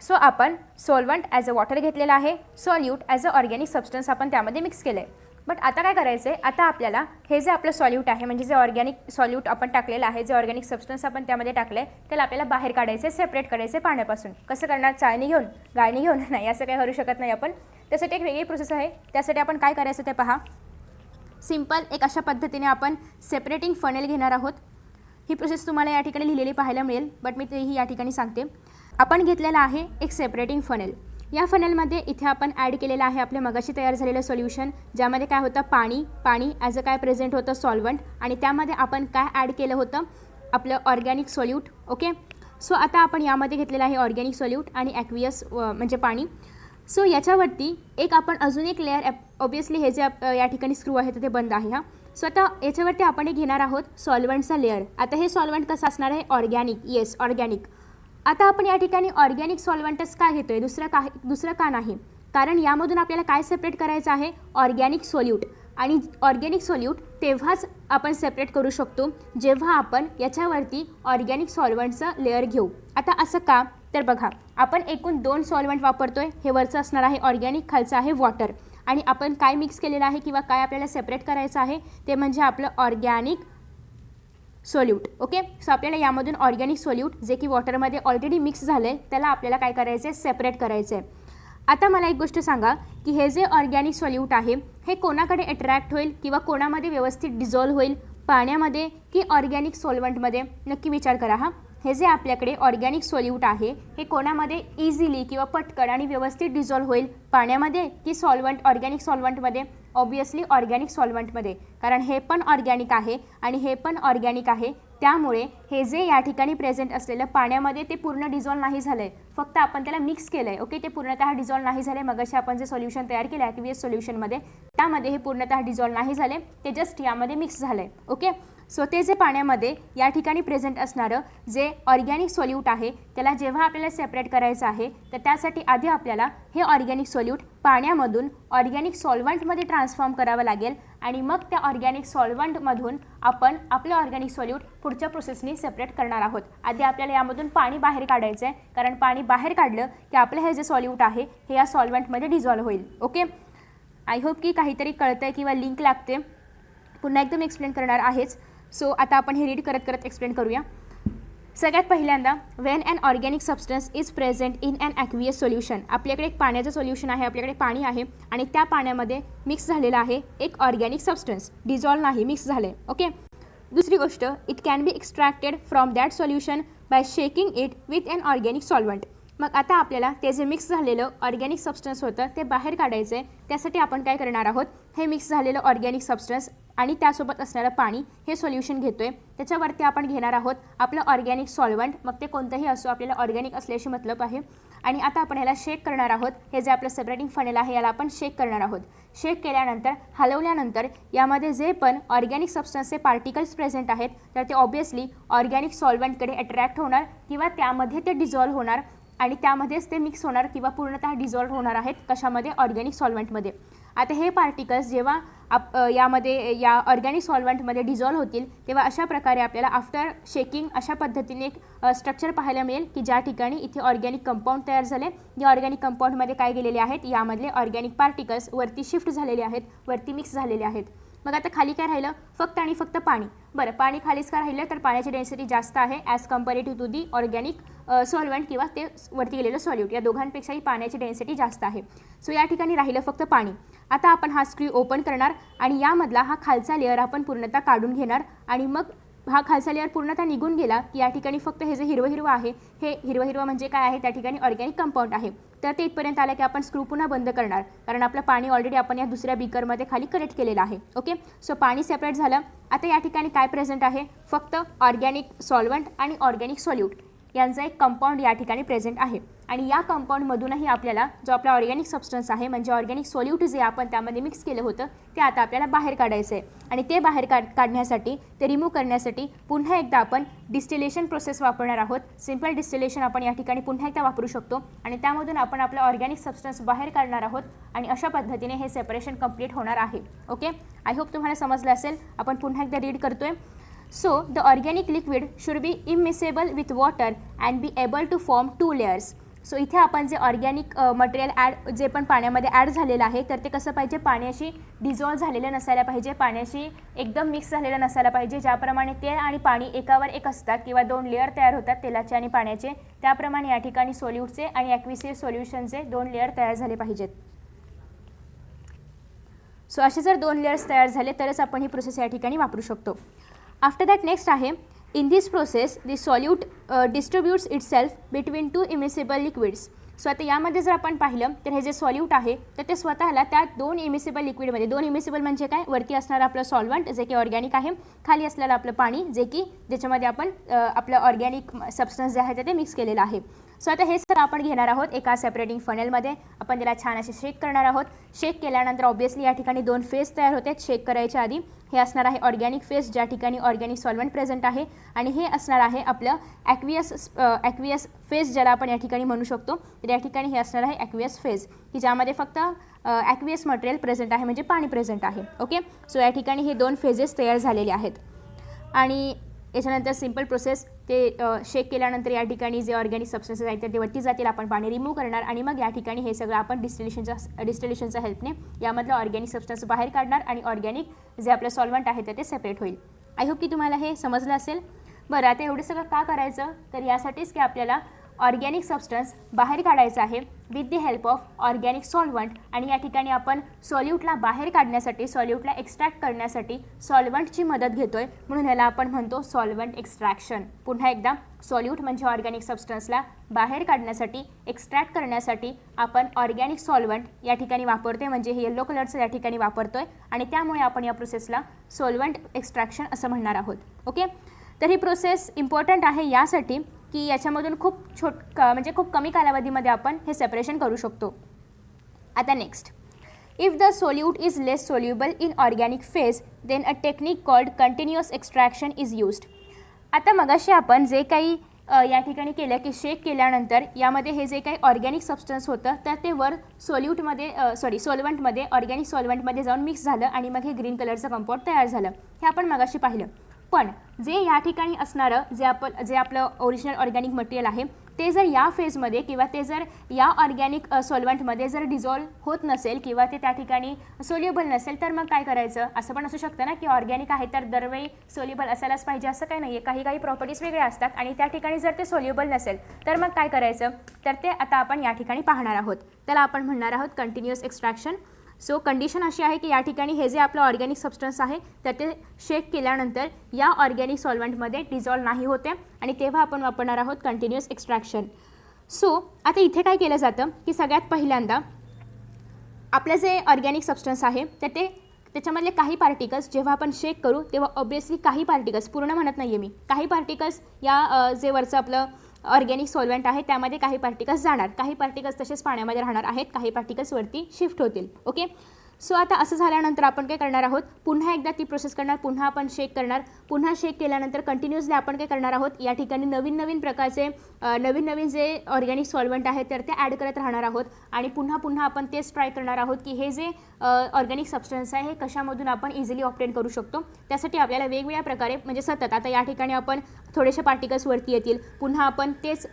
सो आपण सॉल्वंट ॲज अ वॉटर घेतलेलं आहे, solute as a organic substance आपण त्यामध्ये मिक्स केलं आहे. बट आता काय करायचं आहे, आता आपल्याला हे जे आपलं सॉल्यूट आहे म्हणजे जे ऑर्गॅनिक सॉल्यूट आपण टाकलेलं आहे, जे ऑर्गॅनिक सबस्टन्स आपण त्यामध्ये टाकलं आहे त्याला आपल्याला बाहेर काढायचं आहे, सेपरेट करायचं आहे पाण्यापासून. कसं करणार, चाळणी घेऊन, गाळणी घेऊन नाही, असं काही करू शकत नाही आपण. त्यासाठी एक वेगळी प्रोसेस आहे. त्यासाठी आपण काय करायचं ते पहा. सिम्पल एक अशा पद्धतीने आपण सेपरेटिंग फनेल घेणार आहोत. ही प्रोसेस तुम्हाला या ठिकाणी लिहिलेली पाहायला मिळेल, बट मी तेही या ठिकाणी सांगते. आपण घेतलेला आहे एक सेपरेटिंग फनेल. या फनेलमध्ये इथे आपण ॲड केलेलं आहे आपल्या मगाशी तयार झालेलं सोल्युशन, ज्यामध्ये काय होतं, पाणी ॲज अ काय प्रेझेंट होतं सॉल्वंट, आणि त्यामध्ये आपण काय ॲड केलं होतं, आपलं ऑर्गॅनिक सोल्यूट. ओके, सो आता आपण यामध्ये घेतलेलं आहे ऑर्गॅनिक सोल्यूट आणि ॲक्वियस म्हणजे पाणी. सो याच्यावरती एक आपण अजून एक लेअर, ऑब्वियसली हे जे या ठिकाणी स्क्रू आहे तर ते बंद आहे. हां, सो आता याच्यावरती आपण एक घेणार आहोत सॉल्वंटचा लेअर. आता हे सॉल्वंट कसं असणार आहे, ऑर्गॅनिक. Yes, organic. आता आपण या ठिकाणी ऑर्गॅनिक सॉल्वंटच का घेतो आहे, दुसरं का नाही, कारण यामधून आपल्याला काय सेपरेट करायचं आहे, ऑर्गॅनिक सोल्यूट. आणि ऑर्गॅनिक सोल्यूट तेव्हाच आपण सेपरेट करू शकतो जेव्हा आपण याच्यावरती ऑर्गॅनिक सॉल्वंटचं लेअर घेऊ. आता असं का, तर बघा, आपण एकूण 2 सॉल्वंट वापरतोय. हे वरचं असणार आहे ऑर्गॅनिक, खालचं आहे वॉटर. आणि आपण काय मिक्स केलेलं आहे किंवा काय आपल्याला सेपरेट करायचं आहे ते म्हणजे आपलं ऑर्गॅनिक सोल्यूट. ओके, सो आपल्याला यामधून ऑर्गॅनिक सोल्यूट जे की वॉटरमध्ये ऑलरेडी मिक्स झालं आहे त्याला आपल्याला काय करायचं आहे, सेपरेट करायचं आहे. आता मला एक गोष्ट सांगा की हे जे ऑर्गॅनिक सोल्यूट आहे हे कोणाकडे अट्रॅक्ट होईल किंवा कोणामध्ये व्यवस्थित डिझॉल्व्ह होईल, पाण्यामध्ये की ऑर्गॅनिक सॉल्वंटमध्ये? नक्की विचार करा. हां, हे जे आपल्याकडे ऑर्गॅनिक सोल्यूट आहे हे कोणामध्ये इझिली किंवा पटकन आणि व्यवस्थित डिझॉल्व्ह होईल, पाण्यामध्ये की ऑर्गॅनिक सॉल्वंटमध्ये? ऑब्वियसली ऑर्गॅनिक सॉल्वंटमध्ये, कारण हे पण ऑर्गॅनिक आहे आणि हे पण ऑर्गॅनिक आहे. त्यामुळे हे जे या ठिकाणी प्रेझेंट असलेलं पाण्यामध्ये ते पूर्ण डिझॉल्व्ह नाही झालं आहे, फक्त आपण त्याला मिक्स केलं आहे. ओके, ते पूर्णतः डिझॉल्व्ह नाही झाले. मगाशी आपण जे सोल्युशन तयार केलं ॲक्वियस सोल्युशनमध्ये त्यामध्ये हे पूर्णतः डिझॉल्व्ह नाही झाले, ते जस्ट यामध्ये मिक्स झालं आहे. ओके, सो ते जे पाण्यामध्ये या ठिकाणी प्रेझेंट असणारं जे ऑर्गॅनिक सोल्यूट आहे त्याला जेव्हा आपल्याला सेपरेट करायचं आहे तर त्यासाठी आधी आपल्याला हे ऑर्गॅनिक सोल्यूट पाण्यामधून ऑर्गॅनिक सॉल्वंटमध्ये ट्रान्सफॉर्म करावं लागेल आणि मग त्या ऑर्गॅनिक सॉल्वंटमधून आपण आपलं ऑर्गॅनिक सोल्यूट पुढच्या प्रोसेसनी सेपरेट करणार आहोत. आधी आपल्याला यामधून पाणी बाहेर काढायचं आहे, कारण पाणी बाहेर काढलं की आपलं हे जे सॉल्यूट आहे हे या सॉल्वंटमध्ये डिझॉल्व्ह होईल. ओके, आय होप की काहीतरी कळतं आहे किंवा लिंक लागते. पुन्हा एकदम एक्सप्लेन करणार आहेच. सो आता आपण हे रीड करत करत एक्सप्लेन करूया. सगळ्यात पहिल्यांदा, when an organic substance is present in an aqueous solution. आपल्याकडे एक पाण्याचं सोल्युशन आहे, आपल्याकडे पाणी आहे आणि त्या पाण्यामध्ये मिक्स झालेलं आहे एक ऑर्गॅनिक सबस्टन्स, डिझॉल्व्ह नाही, मिक्स झाले. ओके, दुसरी गोष्ट, it can be extracted from that solution by shaking it with an organic solvent. मग आता आपल्याला ते जे मिक्स झालेलं ऑर्गॅनिक सबस्टन्स होतं ते बाहेर काढायचं आहे. त्यासाठी आपण काय करणार आहोत, हे मिक्स झालेलं ऑर्गॅनिक सबस्टन्स आणि त्यासोबत असणारं पाणी हे सोल्युशन घेतो आहे. त्याच्यावरती आपण घेणार आहोत आपलं ऑर्गॅनिक सॉल्वंट, मग ते कोणतंही असो, आपल्याला ऑर्गॅनिक असल्याशी मतलब आहे. आणि आता आपण ह्याला शेक करणार आहोत. हे जे आपलं सेपरेटिंग फनेल आहे याला आपण शेक करणार आहोत. शेक केल्यानंतर, हलवल्यानंतर यामध्ये जे पण ऑर्गॅनिक सबस्टन्सचे पार्टिकल्स प्रेझेंट आहेत तर ते ऑब्वियसली ऑर्गॅनिक सॉल्वंटकडे अट्रॅक्ट होणार किंवा त्यामध्ये ते डिझॉल्व्ह होणार आणि त्यामध्येच ते मिक्स होणार किंवा पूर्णतः डिझॉल्व्ह होणार आहेत. कशामध्ये? ऑर्गॅनिक सॉल्व्हंटमध्ये. आता हे पार्टिकल्स जेव्हा या ऑर्गॅनिक सॉल्व्हंटमध्ये डिझॉल्व्ह होतील तेव्हा अशा प्रकारे आपल्याला आफ्टर शेकिंग अशा पद्धतीने एक स्ट्रक्चर पाहायला मिळेल की ज्या ठिकाणी इथे ऑर्गॅनिक कंपाऊंड तयार झाले. या ऑर्गॅनिक कंपाऊंडमध्ये काय गेलेले आहेत? यामधले ऑर्गॅनिक पार्टिकल्स वरती शिफ्ट झालेले आहेत, वरती मिक्स झालेले आहेत. मग आता खाली काय राहिलं? फक्त आणि फक्त पाणी. बरं, पाणी खालीच का राहिलं? तर पाण्याची डेन्सिटी जास्त आहे as comparative to the organic solvent किंवा ते वरती गेलेलं सॉल्यूट. या दोघांपेक्षाही पाण्याची डेन्सिटी जास्त आहे. सो या ठिकाणी राहिलं फक्त पाणी. आता आपण हा स्क्रू ओपन करणार आणि यामधला हा खालचा लेअर आपण पूर्णतः काढून घेणार आणि मग हा खालचा लेअर पूर्णतः निघून गेला की या ठिकाणी फक्त हे जे हिरवं हिरवं आहे, हे हिरवं हिरवं म्हणजे काय आहे? त्या ठिकाणी ऑर्गॅनिक कंपाऊंड आहे. तर ते इथपर्यंत आलं की आपण स्क्रू पुन्हा बंद करणार, कारण आपलं पाणी ऑलरेडी आपण या दुसऱ्या बीकरमध्ये खाली कलेक्ट केलेलं आहे. ओके, सो पाणी सेपरेट झालं. आता या ठिकाणी काय प्रेझेंट आहे? फक्त ऑर्गॅनिक सॉल्व्हंट आणि ऑर्गॅनिक सॉल्यूट यांचा एक कंपाऊंड या ठिकाणी प्रेझेंट आहे. आणि या कंपाऊंडमधूनही आपल्याला जो आपला ऑर्गॅनिक सबस्टन्स आहे म्हणजे ऑर्गॅनिक सॉल्यूट जे आपण त्यामध्ये मिक्स केलं होतं ते आता आपल्याला बाहेर काढायचं आहे. आणि ते बाहेर काढण्यासाठी, ते रिमूव्ह करण्यासाठी पुन्हा एकदा आपण डिस्टिलेशन प्रोसेस वापरणार आहोत. सिम्पल डिस्टिलेशन आपण या ठिकाणी पुन्हा एकदा वापरू शकतो आणि त्यामधून आपण आपला ऑर्गॅनिक सबस्टन्स बाहेर काढणार आहोत आणि अशा पद्धतीने हे सेपरेशन कंप्लीट होणार आहे. ओके, आय होप तुम्हाला समजलं असेल. आपण पुन्हा एकदा रीड करतोय. So the organic liquid should be immiscible with water and be able to form 2 layers. So इथे आपण जे ऑर्गॅनिक मटेरियल जे पण पाण्यामध्ये ॲड झालेलं आहे तर ते कसं पाहिजे? पाण्याशी डिझॉल्व्ह झालेलं नसायला पाहिजे, पाण्याशी एकदम मिक्स झालेलं नसायला पाहिजे. ज्याप्रमाणे तेल आणि पाणी एकावर एक असतात किंवा 2 लेअर तयार होतात तेलाचे आणि पाण्याचे, त्याप्रमाणे या ठिकाणी सॉल्यूटचे आणि ॲक्विसिव्ह सोल्युशनचे 2 लेअर तयार झाले पाहिजेत. सो असे जर 2 लेअर्स तयार झाले तरच आपण ही प्रोसेस या ठिकाणी वापरू शकतो. आफ्टर दॅट नेक्स्ट आहे, in this process the solute distributes itself between 2 immiscible liquids. So आता यामध्ये जर आपण पाहिलं तर हे जे सॉल्यूट आहे तर ते स्वतःला त्या 2 इमिसिबल लिक्विडमध्ये, 2 इमिसिबल म्हणजे काय? वरती असणारं आपलं सॉल्वंट जे की ऑर्गॅनिक आहे, खाली असलेलं आपलं पाणी जे की ज्याच्यामध्ये आपण आपलं ऑर्गॅनिक सबस्टन्स जे आहे ते मिक्स केलेलं आहे. सो आता हे सर आपण घेणार आहोत एका सेपरेटिंग फनेलमध्ये. आपण त्याला छान असे शेक करणार आहोत. शेक केल्यानंतर ऑब्वियसली या ठिकाणी 2 फेज तयार होते शेक करायच्या आधी. हे असणार आहे ऑर्गॅनिक फेज ज्या ठिकाणी ऑर्गॅनिक सॉल्वंट प्रेझेंट आहे आणि हे असणार आहे आपलं ॲक्वियस फेज ज्याला आपण या ठिकाणी म्हणू शकतो. तर या ठिकाणी हे असणार आहे ॲक्वियस फेज की ज्यामध्ये फक्त ॲक्वियस मटेरियल प्रेझेंट आहे म्हणजे पाणी प्रेझेंट आहे. ओके, सो या ठिकाणी हे 2 फेजेस तयार झालेले आहेत. आणि याच्यानंतर सिम्पल प्रोसेस, ते शेक केल्यानंतर या ठिकाणी जे ऑर्गॅनिक सबस्टन्सेस आहेत ते वरती जातील, आपण पाणी रिमूव्ह करणार आणि मग या ठिकाणी हे सगळं आपण डिस्टिलेशनच्या हेल्पने यामधलं ऑर्गॅनिक सबस्टन्स बाहेर काढणार आणि ऑर्गॅनिक जे आपलं सॉल्वंट आहे ते सेपरेट होईल. आय होप की तुम्हाला हे समजलं असेल. बरं, आता एवढं सगळं का करायचं? तर यासाठीच की आपल्याला ऑर्गॅनिक सबस्टन्स बाहेर काढायचं आहे with the help of organic solvent. आणि या ठिकाणी आपण सॉल्यूटला बाहेर काढण्यासाठी, सॉल्यूटला एक्स्ट्रॅक्ट करण्यासाठी सॉल्वंटची मदत घेतोय, म्हणून ह्याला आपण म्हणतो सॉल्वंट एक्स्ट्रॅक्शन. पुन्हा एकदा, सॉल्यूट म्हणजे ऑर्गॅनिक सबस्टन्सला बाहेर काढण्यासाठी, एक्स्ट्रॅक्ट करण्यासाठी आपण ऑर्गॅनिक सॉल्वंट या ठिकाणी वापरतोय, म्हणजे हे येलो कलरचं या ठिकाणी वापरतोय आणि त्यामुळे आपण या प्रोसेसला सॉल्वंट एक्स्ट्रॅक्शन असं म्हणणार आहोत. ओके, तर ही प्रोसेस इम्पॉर्टंट आहे यासाठी की याच्यामधून म्हणजे खूप कमी कालावधीमध्ये आपण हे सेपरेशन करू शकतो. आता next, if the solute is less soluble in organic phase then a technique called continuous extraction is used. आता मगाशी आपण जे काही या ठिकाणी केलं की शेक केल्यानंतर यामध्ये हे जे काही ऑर्गॅनिक सबस्टन्स होतं तर ते वर सॉल्वंटमध्ये ऑर्गॅनिक सॉल्वंटमध्ये जाऊन मिक्स झालं आणि मग हे ग्रीन कलरचं कंपाऊंड तयार झालं. हे आपण मगाशी पाहिलं. पण जे या ठिकाणी असणारं जे आपलं ओरिजिनल ऑर्गॅनिक मटेरियल आहे ते जर या फेजमध्ये किंवा ते जर या ऑर्गॅनिक सॉल्वंटमध्ये जर डिझॉल्व होत नसेल किंवा ते त्या ठिकाणी सोल्युबल नसेल तर मग काय करायचं? असं पण असू शकतं ना की ऑर्गॅनिक आहे तर दरवेळी सोल्युबल असायलाच पाहिजे असं काही नाही आहे. काही प्रॉपर्टीज वेगळ्या असतात आणि त्या ठिकाणी जर ते सोल्युबल नसेल तर मग काय करायचं? तर ते आता आपण या ठिकाणी पाहणार आहोत. त्याला आपण म्हणणार आहोत कंटिन्युअस एक्स्ट्रॅक्शन. सो कंडिशन अशी आहे की या ठिकाणी हे जे आपलं ऑर्गॅनिक सबस्टन्स आहे तर ते शेक केल्यानंतर या ऑर्गॅनिक सॉल्वंटमध्ये डिझॉल्व नाही होते आणि तेव्हा आपण वापरणार आहोत कंटिन्युअस एक्स्ट्रॅक्शन. सो आता इथे काय केलं जातं की सगळ्यात पहिल्यांदा आपलं जे ऑर्गॅनिक सबस्टन्स आहे तर त्याच्यामधले काही पार्टिकल्स जेव्हा आपण शेक करू तेव्हा ऑब्वियसली काही पार्टिकल्स, पूर्ण म्हणत नाही आहे मी, काही पार्टिकल्स या जे वरचं आपलं ऑर्गॅनिक सॉल्वंट आहे त्यामध्ये काही पार्टिकल्स जाणार, काही पार्टिकल्स तसेच पाण्यामध्ये राहणार आहेत, काही पार्टिकल्स वरती शिफ्ट होतील. ओके, सो आता असं झाल्यानंतर आपण काय करणार आहोत, पुन्हा एकदा ती प्रोसेस करणार, पुन्हा आपण शेक करणार. पुन्हा शेक केल्यानंतर कंटिन्युअसली आपण काय करणार आहोत, या ठिकाणी नवीन प्रकारचे नवीन जे ऑर्गॅनिक सॉल्वंट आहेत तर ते ॲड करत राहणार आहोत आणि पुन्हा आपण तेच ट्राय करणार आहोत की हे जे ऑर्गॅनिक सबस्टन्स आहे हे कशामधून आपण इझिली ऑप्टेन करू शकतो. त्यासाठी आपल्याला वेगवेगळ्या प्रकारे म्हणजे सतत आता या ठिकाणी आपण थोडेसे पार्टिकल्स वरती येतील, पुन्हा आपण तेच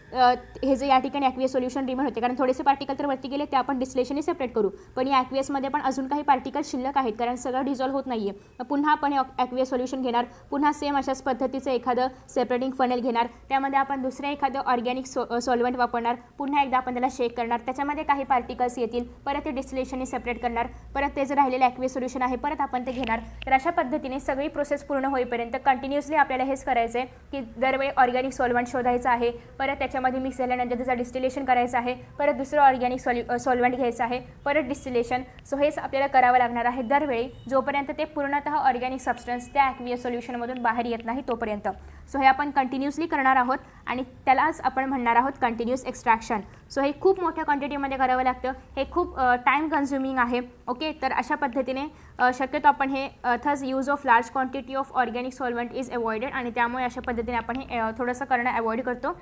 हे जे या ठिकाणी ॲक्वियस सोल्युशन रिमूव्ह होते, कारण थोडेसे पार्टिकल तर वरती गेले ते आपण डिस्टिलेशनने सेपरेट करू, पण या ॲक्वियसमध्ये पण अजून काही पार्टिकल शिल्लक आहेत कारण सगळं डिझॉल्व्ह होत नाही आहे. पुन्हा आपण हे ॲक्वियस सोल्युशन घेणार, पुन्हा सेम अशाच पद्धतीचं एखादं सेपरेटिंग फनेल घेणार, त्यामध्ये आपण दुसरं एखादं ऑर्गॅनिक सॉल्वंट वापरणार, पुन्हा एकदा आपण त्याला शेक करणार, त्याच्यामध्ये काही पार्टिकल्स येतील, परत ते डिस्टिलेशनने सेपरेट करणार, परत ते जे राहिलेलं ॲक्वियस सोल्युशन आहे परत आपण ते घेणार. तर अशा पद्धतीने सगळी प्रोसेस पूर्ण होईपर्यंत कंटिन्युअसली आपल्याला हेच करायचं आहे की दरवेळी ऑर्गॅनिक सॉल्वंट शोधायचं आहे, परत त्याच्यामध्ये मिक्स झाल्यानंतर त्याचं डिस्टिलेशन करायचं आहे, परत दुसरं ऑर्गॅनिक सॉल्वंट घ्यायचं आहे, परत डिस्टिलेशन. सो हेच आपल्याला करावं लागणार आहे दरवेळी, जोपर्यंत ते पूर्णतः ऑर्गॅनिक सबस्टन्स त्या ॲक्वियस सोल्युशनमधून बाहेर येत नाही तोपर्यंत. सो हे आपण कंटिन्युअसली करणार आहोत आणि त्यालाच आपण म्हणणार आहोत कंटिन्युअस एक्स्ट्रॅक्शन. सो हे खूप मोठ्या क्वांटिटीमध्ये करावं लागतं, हे खूप टाईम कन्झ्युमिंग आहे. ओके, तर अशा पद्धतीने शक्यतो आपण हे thus use of large quantity of organic solvent is avoided आणि त्यामुळे अशा पद्धतीने आपण हे थोडंसं करणं अवॉइड करतो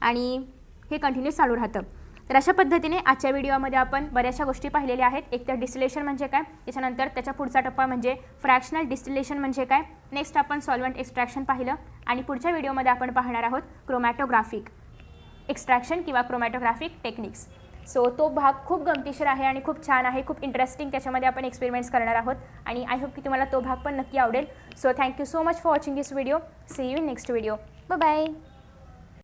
आणि हे कंटिन्यूस चालू राहतं. तर अशा पद्धतीने आजच्या व्हिडिओमध्ये आपण बऱ्याचशा गोष्टी पाहिलेल्या आहेत. एक तर डिस्टिलेशन म्हणजे काय, त्याच्यानंतर त्याच्या पुढचा टप्पा म्हणजे फ्रॅक्शनल डिस्टिलेशन म्हणजे काय, नेक्स्ट आपण सॉल्वंट एक्स्ट्रॅक्शन पाहिलं आणि पुढच्या व्हिडिओमध्ये आपण पाहणार आहोत क्रोमॅटोग्राफिक एक्स्ट्रॅक्शन किंवा क्रोमॅटोग्राफिक टेक्निक्स. सो तो भाग खूप गमतीशीर आहे आणि खूप छान आहे, खूप इंटरेस्टिंग. त्याच्यामध्ये आपण एक्सपेरिमेंट्स करणार आहोत आणि आय होप की तुम्हाला तो भाग पण नक्की आवडेल. So thank you so much for watching this video. See you in next video. Bye bye.